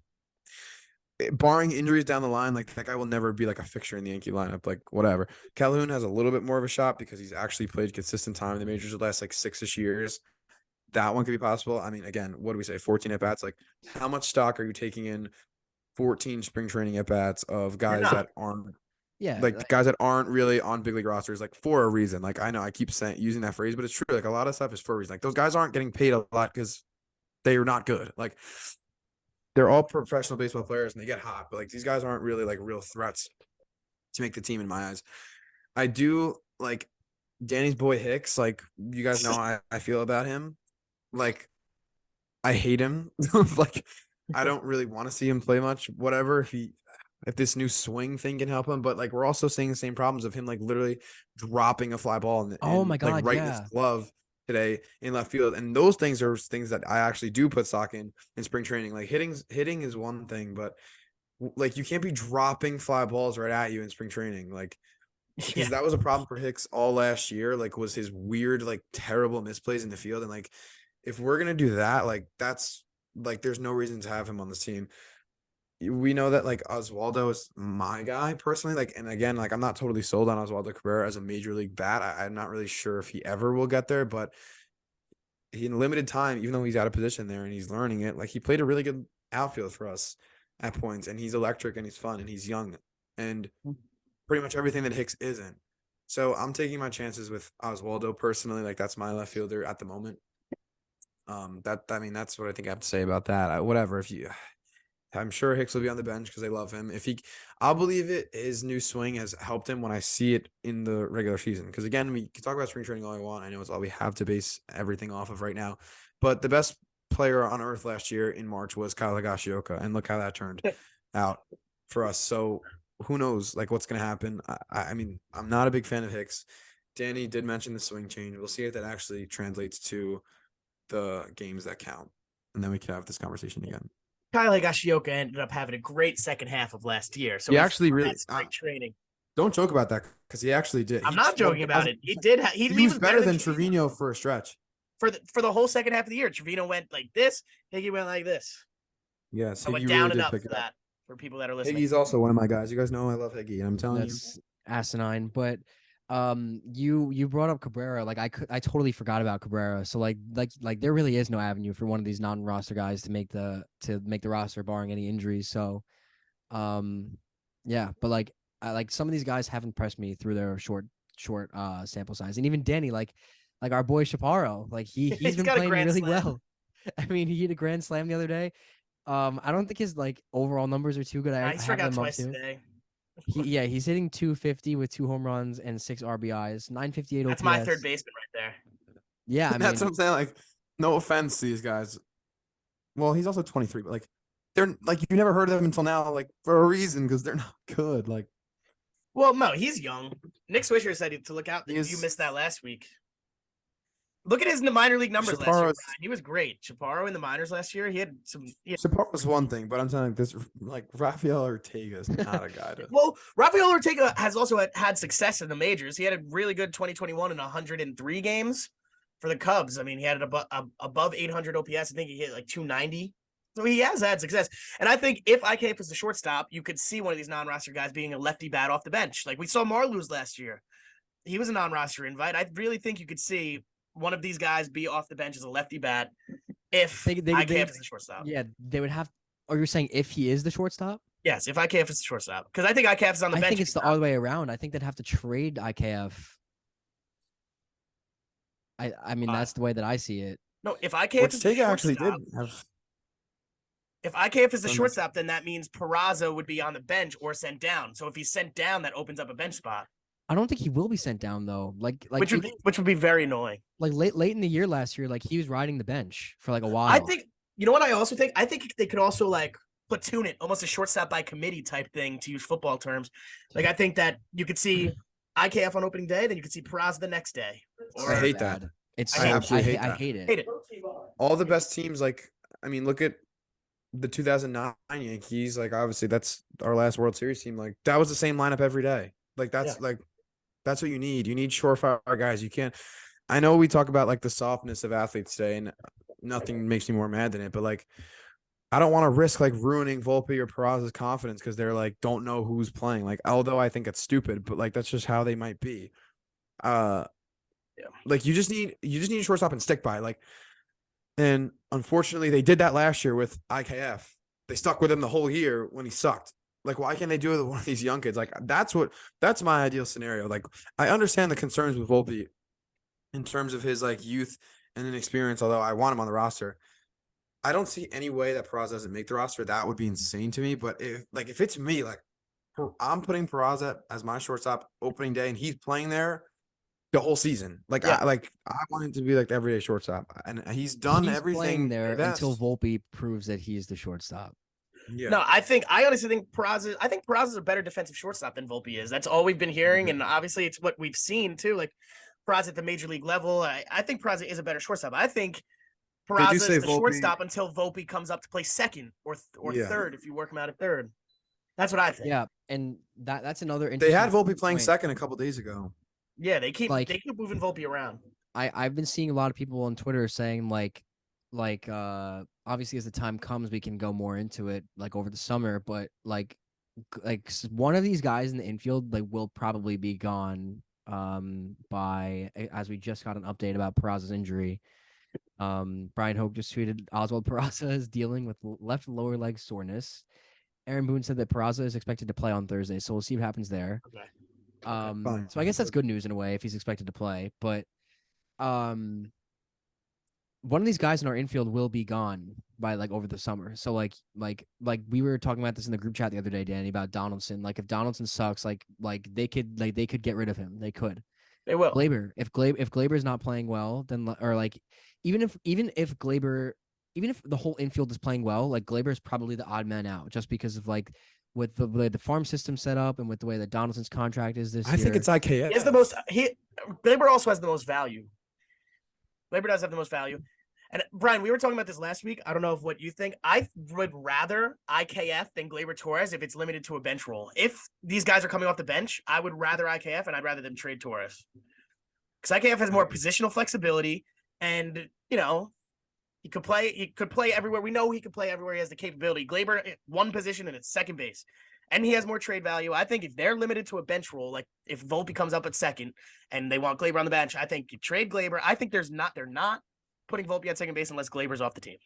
barring injuries down the line, like, that guy will never be like a fixture in the Yankee lineup, like, whatever. Calhoun has a little bit more of a shot because he's actually played consistent time in the majors the last, like, 6-ish years. That one could be possible. I mean, again, what do we say? 14 at bats. Like, how much stock are you taking in 14 spring training at bats of guys that aren't Yeah, like guys that aren't really on big league rosters, like, for a reason? Like, I know I keep using that phrase, but it's true. Like, a lot of stuff is for a reason. Like, those guys aren't getting paid a lot because they are not good. Like, they're all professional baseball players and they get hot, but, like, these guys aren't really, like, real threats to make the team in my eyes. I do like Danny's boy Hicks. Like, you guys know how I feel about him. Like, I hate him. Like, I don't really want to see him play much. Whatever, if this new swing thing can help him, but, like, we're also seeing the same problems of him, like, literally dropping a fly ball and oh my like, God, right in yeah. his glove today in left field. And those things are things that I actually do put stock in spring training. Like, hitting is one thing, but, like, you can't be dropping fly balls right at you in spring training. Like, because that was a problem for Hicks all last year, like, was his weird, like, terrible misplays in the field. And, like, if we're gonna do that, like, that's, like, there's no reason to have him on this team. We know that, like, Oswaldo is my guy personally. Like, and again, like, I'm not totally sold on Oswaldo Cabrera as a major league bat. I'm not really sure if he ever will get there, but he, in limited time, even though he's out of position there and he's learning it, like, he played a really good outfield for us at points, and he's electric and he's fun and he's young and pretty much everything that Hicks isn't. So I'm taking my chances with Oswaldo personally. Like, that's my left fielder at the moment. I mean, that's what I think I have to say about that. Whatever, I'm sure Hicks will be on the bench because they love him. I'll believe it. His new swing has helped him when I see it in the regular season. Because, again, we can talk about spring training all I want. I know it's all we have to base everything off of right now. But the best player on earth last year in March was Kyle Higashioka, and look how that turned out for us. So who knows, like, what's going to happen? I mean, I'm not a big fan of Hicks. Danny did mention the swing change. We'll see if that actually translates to the games that count, and then we can have this conversation again. Kyle Higashioka ended up having a great second half of last year. So he actually really training. Don't joke about that because he actually did. I'm not joking about it. He did. He was better than Trevino for a stretch. For the whole second half of the year, Trevino went like this. Higgy went like this. Yes, I went down and up for that. For people that are listening, Higgy's also one of my guys. You guys know I love Higgy. I'm telling you, asinine. But you brought up Cabrera. Like, I totally forgot about Cabrera. So like there really is no avenue for one of these non-roster guys to make the roster, barring any injuries. So yeah, but like some of these guys have impressed me through their short sample size. And even Danny, like our boy Chaparro, like he's been playing really well. I mean, he hit a grand slam the other day. I don't think his, like, overall numbers are too good. I struck out twice today. He's hitting 250 with 2 home runs and 6 RBIs, 958 OPS. That's my third baseman right there. Yeah, I mean, that's what I'm saying. Like, no offense to these guys. Well, he's also 23, but, like, they're, like, you never heard of them until now, like, for a reason, because they're not good. Like, well, no, he's young. Nick Swisher said to look out. You missed that last week. Look at his minor league numbers last year. He was great. Chaparro in the minors last year. He had some. Chaparro was one thing, but I'm telling you, this, like, Rafael Ortega is not a guy. Well, Rafael Ortega has also had success in the majors. He had a really good 2021 in 103 games for the Cubs. I mean, he had above 800 OPS. I think he hit like 290. So he has had success. And I think if IKF is the shortstop, you could see one of these non-roster guys being a lefty bat off the bench. Like we saw Marluz last year. He was a non-roster invite. I really think you could see one of these guys be off the bench as a lefty bat if IKF is the shortstop. Yeah, they would have. Or you're saying if he is the shortstop? Yes, if IKF is the shortstop. Because I think IKF is on the bench. I think it's the other way around. I think they'd have to trade IKF. I mean, that's the way that I see it. No, if IKF is the shortstop, actually did have. If IKF is the shortstop, then that means Peraza would be on the bench or sent down. So if he's sent down, that opens up a bench spot. I don't think he will be sent down though. Which would be very annoying. Like late in the year last year, like he was riding the bench for like a while. I think, you know what I also think? I think they could also, like, platoon it, almost a shortstop by committee type thing, to use football terms. Like, I think that you could see IKF on opening day, then you could see Peraza the next day. I hate that. It's I absolutely hate I that. hate it. Hate it. All the best teams, like, I mean, look at the 2009 Yankees. Like, obviously, that's our last World Series team. Like, that was the same lineup every day. Like, that's that's what you need. You need surefire guys. You can't. I know we talk about like the softness of athletes today, and nothing makes me more mad than it. But like, I don't want to risk like ruining Volpe or Peraza's confidence because they're like don't know who's playing. Like, although I think it's stupid, but like that's just how they might be. Like you just need a shortstop and stick by. Like, and unfortunately, they did that last year with IKF. They stuck with him the whole year when he sucked. Like, why can't they do it with one of these young kids? Like, that's my ideal scenario. Like, I understand the concerns with Volpe in terms of his like youth and inexperience, although I want him on the roster. I don't see any way that Peraza doesn't make the roster. That would be insane to me. But if it's me, like I'm putting Peraza as my shortstop opening day and he's playing there the whole season. Like I want him to be like the everyday shortstop. And he's done everything there until Volpe proves that he is the shortstop. Yeah. No, I honestly think Peraza is a better defensive shortstop than Volpe is. That's all we've been hearing, and obviously it's what we've seen too. Like Peraza at the major league level, I think Peraza is a better shortstop. I think Peraza is the shortstop until Volpe comes up to play second or third if you work him out at third. That's what I think. Yeah, and that's another They interesting had Volpe playing point. second a couple days ago. Yeah, they keep moving Volpe around. I've been seeing a lot of people on Twitter saying like obviously as the time comes we can go more into it like over the summer, but like one of these guys in the infield like will probably be gone by, as we just got an update about Peraza's injury. Brian Hope just tweeted Oswald Peraza is dealing with left lower leg soreness. Aaron Boone said that Peraza is expected to play on Thursday, so we'll see what happens there. Okay. So I guess that's good news in a way if he's expected to play, but one of these guys in our infield will be gone by like over the summer. So like we were talking about this in the group chat the other day, Danny, about Donaldson. Like if Donaldson sucks, like they could get rid of him. They could. They will. Glaber, if Glaber is not playing well, then or like even if the whole infield is playing well, like Glaber is probably the odd man out just because of like with the way the farm system set up and with the way that Donaldson's contract is this year. I think it's IKF. He has Glaber also has the most value. Glaber does have the most value. And Brian, we were talking about this last week. I don't know what you think. I would rather IKF than Glaber Torres if it's limited to a bench role. If these guys are coming off the bench, I would rather IKF and I'd rather them trade Torres. Because IKF has more positional flexibility and, you know, he could play everywhere. We know he could play everywhere. He has the capability. Glaber, one position and it's second base. And he has more trade value. I think if they're limited to a bench role, like if Volpe comes up at second and they want Glaber on the bench, I think you trade Glaber. I think they're not putting Volpe at second base unless Glaber's off the team.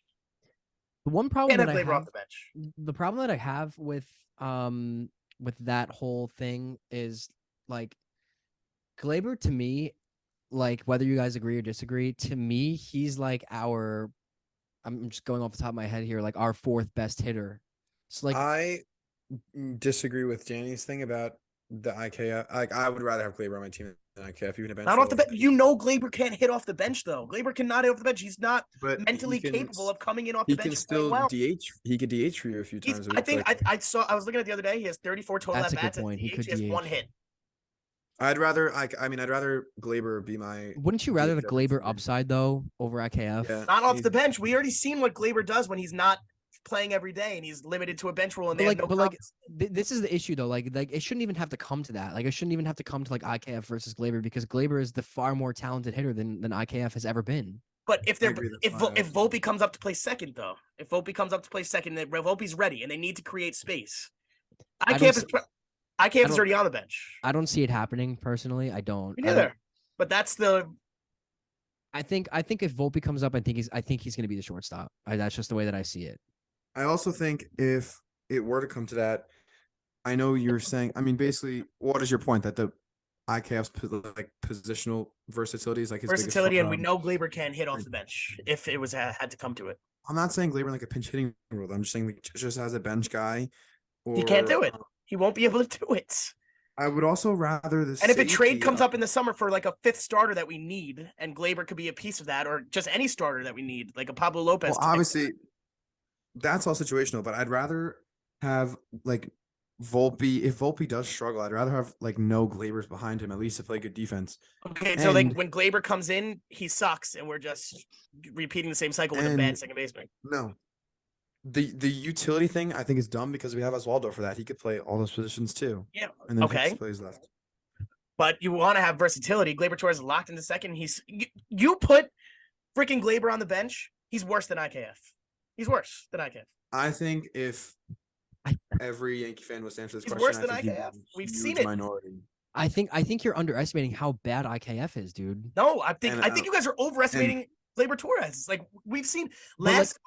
The one problem that off the bench. The problem that I have with that whole thing is like Glaber to me, like whether you guys agree or disagree, to me he's like I'm just going off the top of my head here, like our fourth best hitter. So like I disagree with Danny's thing about the IKF. Like I would rather have Glaber on my team than IKF, even a bench. Not off the bench. You know, Glaber can't hit off the bench though. Glaber cannot hit off the bench. He's not mentally capable of coming in off the bench. He can still DH. He could DH for you a few times. I was looking at the other day. He has 34 total at bats. He has one hit. I'd rather Glaber be my. Wouldn't you rather the Glaber upside though over IKF? Yeah, not off the bench. We already seen what Glaber does when he's not playing every day and he's limited to a bench role. And this is the issue though. Like it shouldn't even have to come to that. Like it shouldn't even have to come to like IKF versus Glaber because Glaber is the far more talented hitter than IKF has ever been. But if Volpe comes up to play second though, then Volpe's ready and they need to create space. IKF is already on the bench. I don't see it happening personally. I don't. Me neither. But that's the. I think if Volpe comes up, I think he's going to be the shortstop. That's just the way that I see it. I also think if it were to come to that, I know you're saying. I mean, basically, what is your point that the IKF's like positional versatility is like his versatility, and we know Glaber can hit off the bench if it was had to come to it. I'm not saying Glaber like a pinch hitting role. I'm just saying like, just as a bench guy. He can't do it. He won't be able to do it. I would also rather this. And if a trade comes up in the summer for like a fifth starter that we need, and Glaber could be a piece of that, or just any starter that we need, like a Pablo Lopez. Well, obviously, that's all situational, but I'd rather have like Volpe. If Volpe does struggle, I'd rather have like no Gleyber's behind him, at least to play good defense. Okay, so like And when Glaber comes in, he sucks, and we're just repeating the same cycle with a bad and second baseman. no, the utility thing I think is dumb because we have Oswaldo for that. He could play all those positions too. Yeah. And then Okay. Hicks plays left. But you want to have versatility. Gleyber Torres is locked into second. You put freaking Glaber on the bench, he's worse than IKF. He's worse than IKF. I think if every Yankee fan was to answer this He's question, worse than I think IKF. he'd be a We've huge seen it. minority. I think you're underestimating how bad IKF is, dude. No, I think And, you guys are overestimating Gleyber Torres. Like we've seen last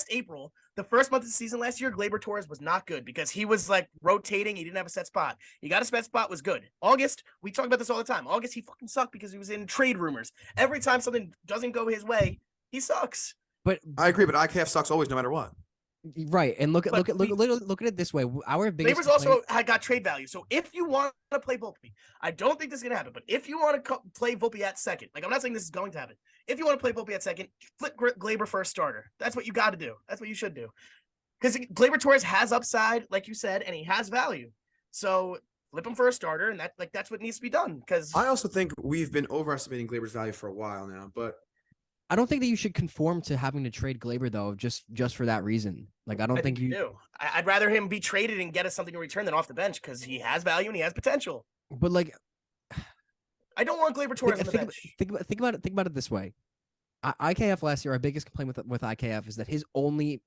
April, the first month of the season last year, Gleyber Torres was not good because he was like rotating. He didn't have a set spot. He got a set spot, was good. August, we talk about this all the time. August, he fucking sucked because he was in trade rumors. Every time something doesn't go his way, he sucks. But I agree, but IKF sucks always, no matter what. right, and look at it this way. Our biggest Gleyber's also got trade value. So if you want to play Volpe, I don't think this is gonna happen. But if you want to play Volpe at second, like I'm not saying this is going to happen. If you want to play Volpe at second, flip Gleyber first starter. That's what you got to do. That's what you should do. Because Gleyber Torres has upside, like you said, and he has value. So flip him for a starter, and that's what needs to be done. Because I also think we've been overestimating Gleyber's value for a while now, but I don't think that you should conform to having to trade Glaber though, just for that reason. Like I don't think you do. I'd rather him be traded and get us something in return than off the bench because he has value and he has potential. But like, I don't want Gleyber Torres on the bench. Think about it this way. IKF last year, our biggest complaint with IKF is that his only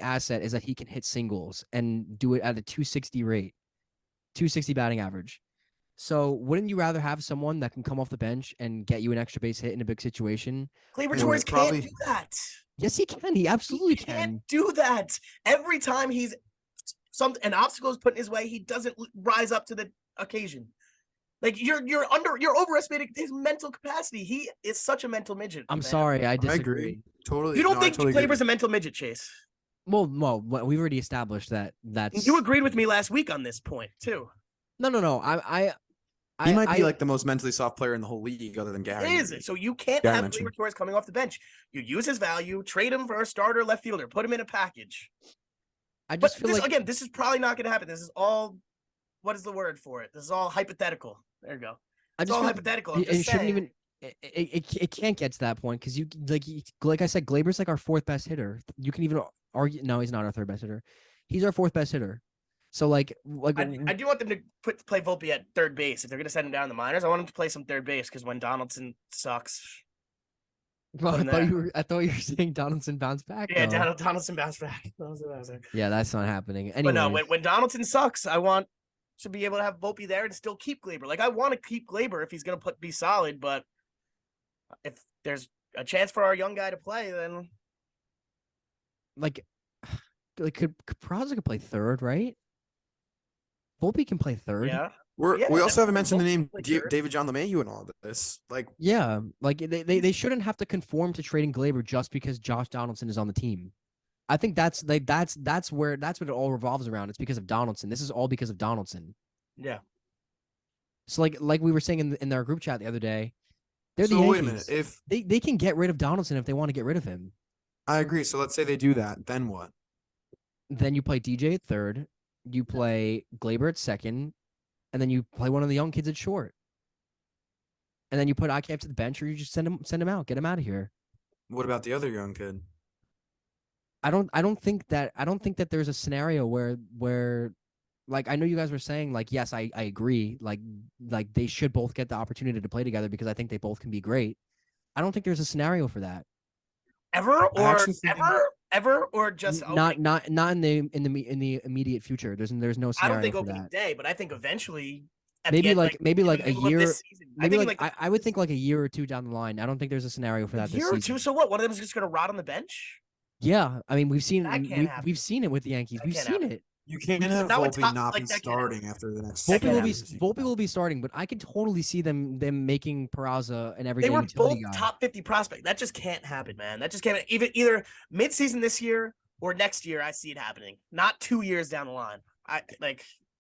asset is that he can hit singles and do it at a 260 rate, 260 batting average. So wouldn't you rather have someone that can come off the bench and get you an extra base hit in a big situation? Gleyber Torres can't do that. Yes, he can. He absolutely can't do that. Every time an obstacle is put in his way, he doesn't rise up to the occasion. Like you're overestimating his mental capacity. He is such a mental midget. I'm sorry, I disagree. I agree. Totally. You don't think totally Glaber's a mental midget, Chase? Well, we've already established that's. You agreed with me last week on this point too. No. He might be like the most mentally soft player in the whole league, other than Gary. Is it? So you can't have Gleyber Torres coming off the bench. You use his value, trade him for a starter left fielder, put him in a package. I just feel like again, this is probably not going to happen. This is all. What is the word for it? This is all hypothetical. There you go. It's all hypothetical. It shouldn't even. It can't get to that point because you like I said, Glaber's like our fourth best hitter. You can even argue. No, he's not our third best hitter. He's our fourth best hitter. So like I do want them to play Volpe at third base. If they're gonna send him down in the minors, I want him to play some third base because when Donaldson sucks. Well, I thought you were saying Donaldson bounced back. Yeah, Donaldson bounced back. Yeah, that's not happening. Anyway, but no, when Donaldson sucks, I want to be able to have Volpe there and still keep Glaber. Like I want to keep Glaber if he's gonna be solid, but if there's a chance for our young guy to play, then could Peraza play third, right? Volpe can play third. Yeah. We also haven't mentioned the name David John LeMahieu and all of this. Like, yeah, like they shouldn't have to conform to trading Glaber just because Josh Donaldson is on the team. I think that's what it all revolves around. It's because of Donaldson. This is all because of Donaldson. Yeah. So like we were saying in our group chat the other day, they're the so Yankees. wait a minute. If they can get rid of Donaldson if they want to get rid of him. I agree. So let's say they do that, then what? Then you play DJ at third, you play Glaber at second, and then you play one of the young kids at short. And then you put IKF to the bench, or you just send him out, get him out of here. What about the other young kid? I don't think that there's a scenario where like I know you guys were saying like yes, I agree, like they should both get the opportunity to play together because I think they both can be great. I don't think there's a scenario for that. Ever or just not in the immediate future. There's no scenario. I don't think for opening that. day, but I think eventually maybe like a year. Maybe I would think like a year or two down the line. I don't think there's a scenario for that. A year or two. So what? One of them is just going to rot on the bench? Yeah, I mean we've seen it with the Yankees. We've seen it. You can't have Volpe not be starting after the next. Volpe will be starting, but I can totally see them making Peraza an everyday utility guy. They were both top 50 prospect. That just can't happen, man. That just can't. Either mid-season this year or next year, I see it happening. Not 2 years down the line.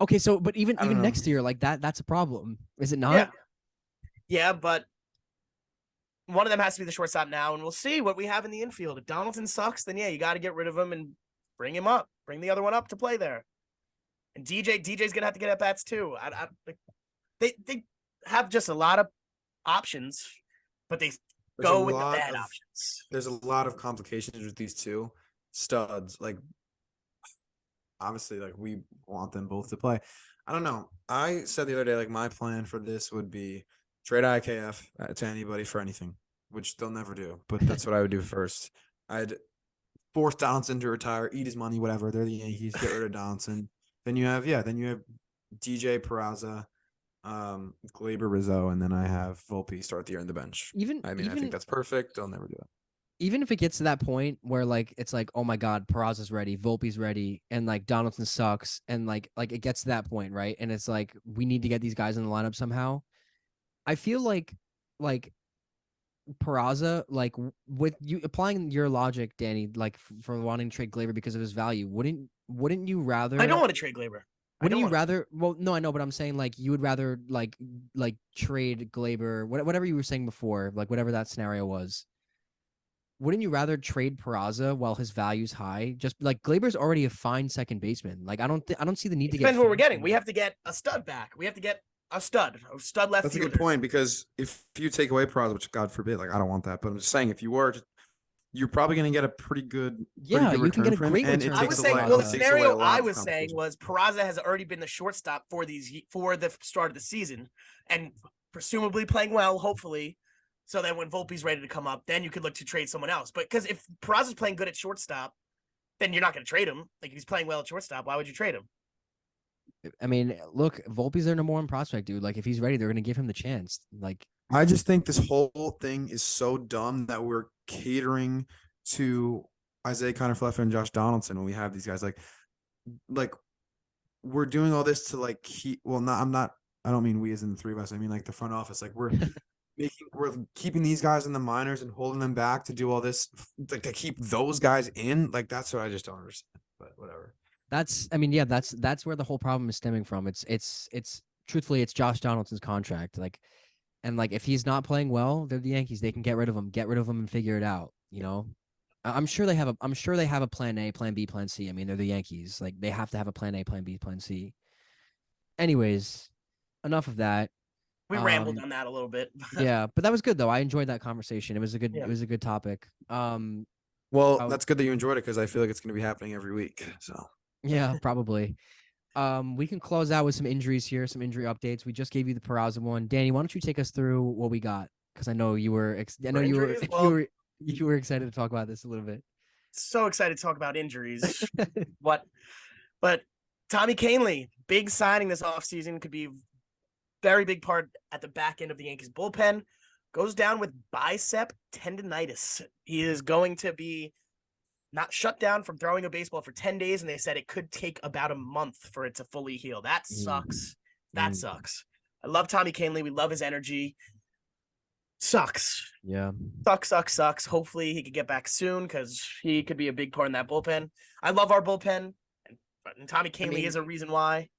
Okay, so but even next year, like that's a problem, is it not? Yeah, but one of them has to be the shortstop now, and we'll see what we have in the infield. If Donaldson sucks, then yeah, you got to get rid of him and bring him up, bring the other one up to play there. And DJ's gonna have to get at bats too. They have just a lot of options, but they go with the bad options. There's a lot of complications with these two studs. Like, obviously, like we want them both to play. I don't know. I said the other day, like my plan for this would be trade IKF to anybody for anything, which they'll never do. But that's what I would do first. I'd force Donaldson to retire, eat his money, whatever. They're the Yankees. Get rid of Donaldson. Then you have DJ Peraza, Glaber Rizzo, and then I have Volpe start the year on the bench. I think that's perfect. They'll never do it. Even if it gets to that point where like it's like, oh my God, Peraza's ready, Volpe's ready, and like Donaldson sucks, and like it gets to that point, right? And it's like we need to get these guys in the lineup somehow. I feel like Peraza, like with you applying your logic, Danny, like for wanting to trade Glaber because of his value, wouldn't you rather? I don't want to trade Glaber. Wouldn't you rather? Well, no, I know, but I'm saying like you would rather like trade Glaber, whatever you were saying before, like whatever that scenario was. Wouldn't you rather trade Peraza while his value's high? Just like Glaber's already a fine second baseman. Like I don't see the need to get. Depends what we're getting. We have to get a stud back. We have to get a stud left. That's a good point, because if you take away Peraza, which God forbid, like I don't want that, but I'm just saying if you were, you're probably going to get a pretty good you can get a great return. I was saying, well, the scenario I was saying was Peraza has already been the shortstop for the start of the season, and presumably playing well, hopefully. So then when Volpe's ready to come up, then you could look to trade someone else. But because if Peraza's playing good at shortstop, then you're not going to trade him. Like if he's playing well at shortstop, why would you trade him? I mean, look, Volpe's their number one prospect, dude. Like if he's ready, they're going to give him the chance. Like I just think this whole thing is so dumb that we're catering to Isaiah Kiner-Falefa and Josh Donaldson when we have these guys. Like we're doing all this to like keep. Well, I don't mean we as in the three of us. I mean like the front office. Like we're keeping these guys in the minors and holding them back to do all this, like to keep those guys in. Like that's what I just don't understand. But whatever. That's where the whole problem is stemming from. It's truthfully, it's Josh Donaldson's contract. Like, and like if he's not playing well, they're the Yankees. They can get rid of him and figure it out. You know, I'm sure they have a plan A, plan B, plan C. I mean, they're the Yankees. Like they have to have a plan A, plan B, plan C. Anyways, enough of that. We rambled on that a little bit. Yeah, but that was good though. I enjoyed that conversation. It was a good topic. Well, that's good that you enjoyed it, because I feel like it's going to be happening every week. So yeah, probably. We can close out with some injuries here, some injury updates. We just gave you the Peraza one. Danny, why don't you take us through what we got? Because I know you were you were excited to talk about this a little bit. So excited to talk about injuries. But Tommy Kahnle, big signing this offseason, could be very big part at the back end of the Yankees bullpen, goes down with bicep tendonitis. He is going to be not shut down from throwing a baseball for 10 days, and they said it could take about a month for it to fully heal. That sucks. That sucks. I love Tommy Kahnle. We love his energy. Sucks. Yeah. Sucks. Hopefully he could get back soon, because he could be a big part in that bullpen. I love our bullpen, and Tommy Kahnle is a reason why.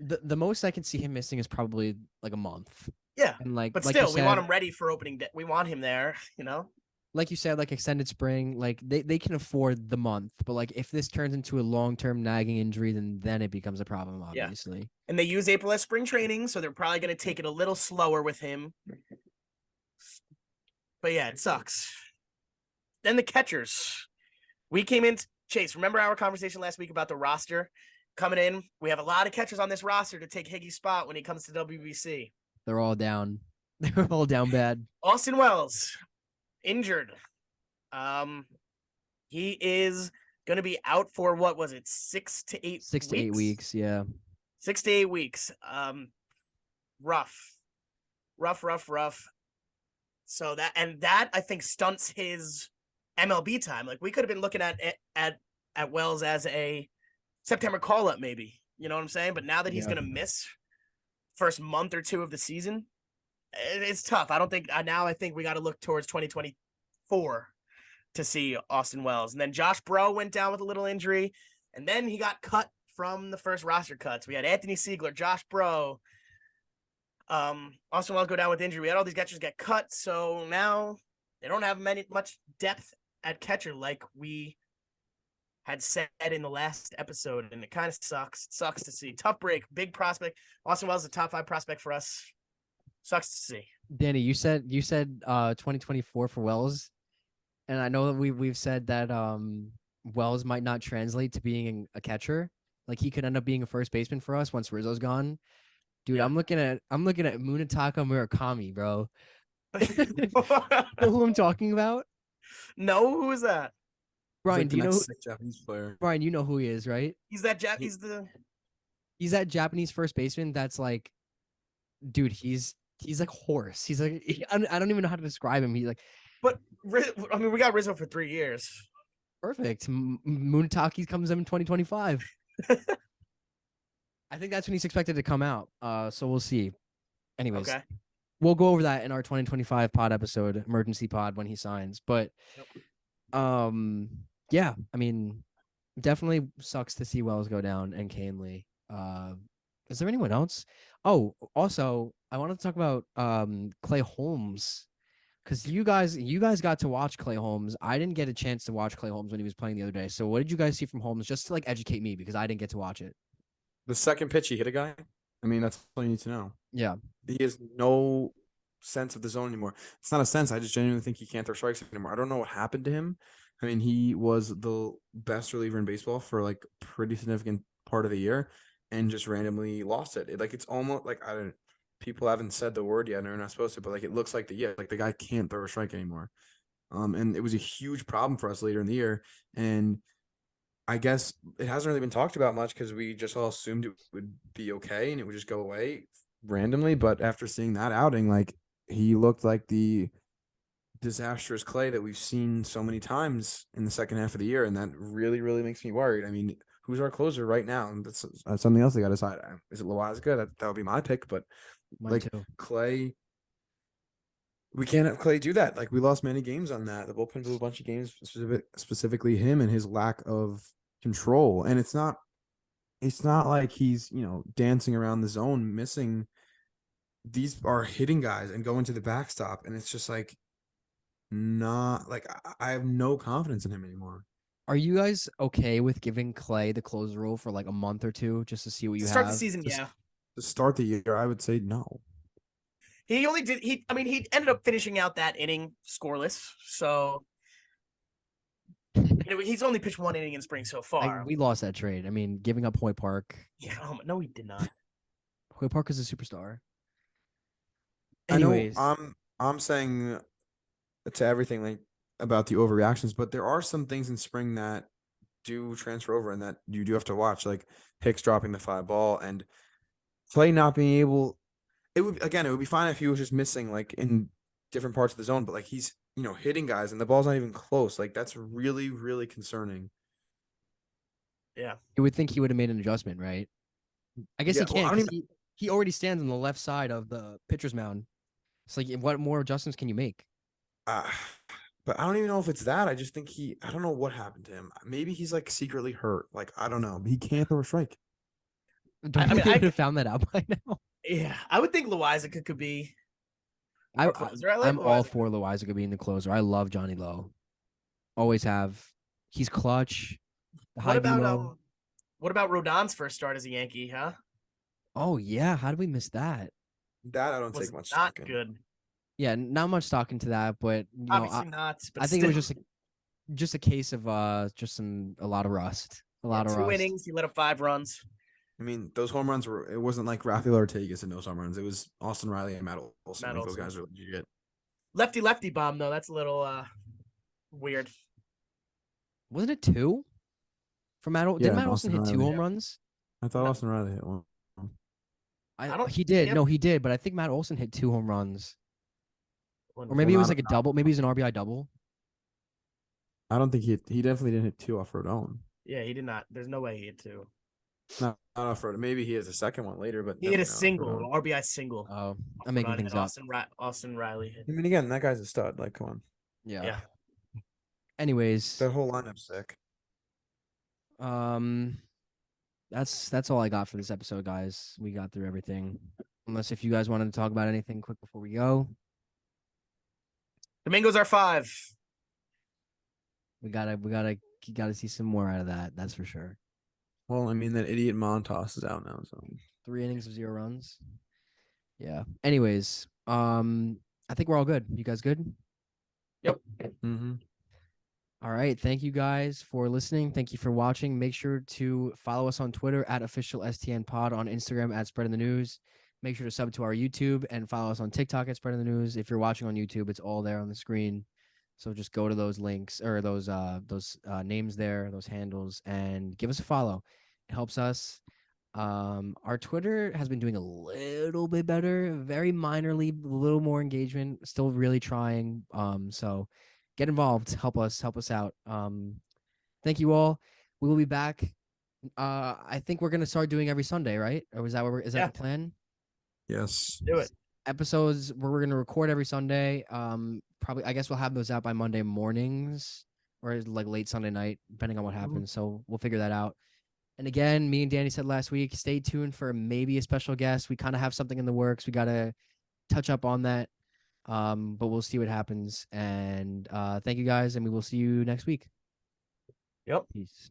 The most I can see him missing is probably like a month. Yeah, and but still, we want him ready for opening day. We want him there, you know? Like you said, like extended spring, like they can afford the month. But like if this turns into a long-term nagging injury, then it becomes a problem, obviously. Yeah. And they use April as spring training, so they're probably going to take it a little slower with him. But yeah, it sucks. Then the catchers. We came in, Chase, remember our conversation last week about the roster? Coming in, we have a lot of catchers on this roster to take Higgy's spot when he comes to WBC. They're all down. They're all down bad. Austin Wells, injured. He is going to be out for, what was it, 6 to 8 weeks? 6 to 8 weeks, yeah. 6 to 8 weeks. Rough. So that I think stunts his MLB time. Like we could have been looking at Wells as a September call-up, maybe. You know what I'm saying? But now that he's going to miss first month or two of the season, it's tough. I think we got to look towards 2024 to see Austin Wells. And then Josh Breaux went down with a little injury, and then he got cut from the first roster cuts. We had Anthony Siegler, Josh Breaux, Austin Wells go down with injury. We had all these catchers get cut, so now They don't have much depth at catcher like we had said in the last episode, and it kind of sucks. It sucks to see. Tough break, big prospect. Austin Wells is a top 5 prospect for us. Sucks to see. Danny, you said 2024 for Wells, and I know that we've said that Wells might not translate to being a catcher. Like he could end up being a first baseman for us once Rizzo's gone. Dude, Yeah. I'm looking at Munetaka Murakami, bro. Know who I'm talking about? No, who is that? Brian, He's like do the you know next sick Japanese player. Brian, you know who he is, right? He's that He- He's that Japanese first baseman that's like, dude, he's like horse. He's like I don't even know how to describe him. He's like But I mean, we got Rizzo for 3 years. perfect. Munetaki comes in 2025. I think that's when he's expected to come out. So we'll see. Anyways, Okay. we'll go over that in our 2025 pod episode, emergency pod when he signs. But yeah, I mean, definitely sucks to see Wells go down and Canley. Is there anyone else? Oh, also, I wanted to talk about Clay Holmes because you guys got to watch Clay Holmes. I didn't get a chance to watch Clay Holmes when he was playing the other day. So what did you guys see from Holmes? Just to like educate me because I didn't get to watch it. The second pitch he hit a guy. I mean, that's all you need to know. Yeah. He has no sense of the zone anymore. It's not a sense. I just genuinely think he can't throw strikes anymore. I don't know what happened to him. I mean, he was the best reliever in baseball for like a pretty significant part of the year and just randomly lost it. Like it's almost like people haven't said the word yet and they're not supposed to, but like it looks like the guy can't throw a strike anymore. And it was a huge problem for us later in the year. And I guess it hasn't really been talked about much because we just all assumed it would be okay and it would just go away randomly. But after seeing that outing, like he looked like the disastrous Clay that we've seen so many times in the second half of the year, and that really, really makes me worried. I mean, who's our closer right now? And that's something else they got to decide. Is it Loizaga? That would be my pick, but Mine like too. Clay. We can't have Clay do that. Like we lost many games on that. The bullpen blew a bunch of games, specifically him and his lack of control. And it's not like he's dancing around the zone, missing. These are hitting guys and going to the backstop, and it's just like not like I have no confidence in him anymore. Are you guys okay with giving Clay the closer role for like a month or two just to see what you To start have? the season, Just- yeah. To start the year, I would say no. He only did I mean, he ended up finishing out that inning scoreless. So he's only pitched 1 inning in spring so far. We lost that trade. I mean, giving up Hoy Park. Yeah, no, he did not. Hoy Park is a superstar. I know Anyways, I'm saying to everything like about the overreactions, but there are some things in spring that do transfer over and that you do have to watch, like Hicks dropping the fly ball and Clay not being able. It would be fine if he was just missing like in different parts of the zone, but like he's hitting guys and the ball's not even close. Like that's really, really concerning. Yeah. you would think he would have made an adjustment, right? I guess Yeah, he well, I can't. don't 'Cause he already stands on the left side of the pitcher's mound. It's like, what more adjustments can you make? Uh, but I don't even know if it's that. I just think I don't know what happened to him. Maybe he's like secretly hurt. Like I don't know. But he can't throw a strike. Don't I you mean, think I would have found that out by now? Yeah, I would think Loizaga could be our closer. I like I'm all Loizaga. for Loizaga being the closer. I love Johnny Lowe. Always have. He's clutch. The What high about velo. what about Rodon's first start as a Yankee, huh? Oh yeah, how did we miss that? That I don't Was take much not stock in. good. Yeah, not much stock into that, but Obviously not, but I think it was still. just a case of just a lot of rust. A lot of 2 rust. innings, he let up 5 runs. I mean, those home runs it wasn't like Rafael Ortegas in those home runs. It was Austin Riley and Matt Olson. Matt Like, those Olson. guys are legit. Lefty bomb though. That's a little weird. Wasn't it 2? From Matt? Yeah, Did Matt Olson Austin hit 2 Riley. home runs? I thought No. Austin Riley hit one. I don't- He did. yep. No, he did. But I think Matt Olson hit 2 home runs, or Well, maybe it was not- like a double. Maybe it was an RBI double. I don't think he definitely didn't hit 2 off Rodon. Yeah, he did not. There's no way he hit 2. Not off Rodon. Maybe he has a second one later, but He hit a definitely not off single, Rodon. an RBI single. Oh, I'm making Rodon things and up. Austin Riley hit. I mean, again, that guy's a stud. Like, come on. Yeah. Yeah. Anyways, That whole lineup's sick. that's all I got for this episode, guys. We got through everything. Unless if you guys wanted to talk about anything quick before we go. Domingos are 5. We gotta see some more out of that. That's for sure. Well, I mean, that idiot Montas is out now, so 3 innings of 0 runs. Yeah. Anyways, I think we're all good. You guys good? Yep. mm-hmm. All right. Thank you guys for listening. Thank you for watching. Make sure to follow us on Twitter at official STN pod, on Instagram at spreading the news. Make sure to sub to our YouTube and follow us on TikTok at spreading the news. If you're watching on YouTube, it's all there on the screen. So just go to those links or those names there, those handles, and give us a follow. It helps us. Our Twitter has been doing a little bit better, very minorly, a little more engagement. Still really trying. So get involved, help us out. Thank you all. We will be back. I think we're gonna start doing every Sunday, right? Or is that Yeah. the plan? Yes. Do it. Episodes where we're gonna record every Sunday. Probably I guess we'll have those out by Monday mornings or like late Sunday night, depending on what happens. So we'll figure that out. And again, me and Danny said last week, stay tuned for maybe a special guest. We kind of have something in the works. We gotta touch up on that. But we'll see what happens. And thank you guys, and we will see you next week. Yep. Peace.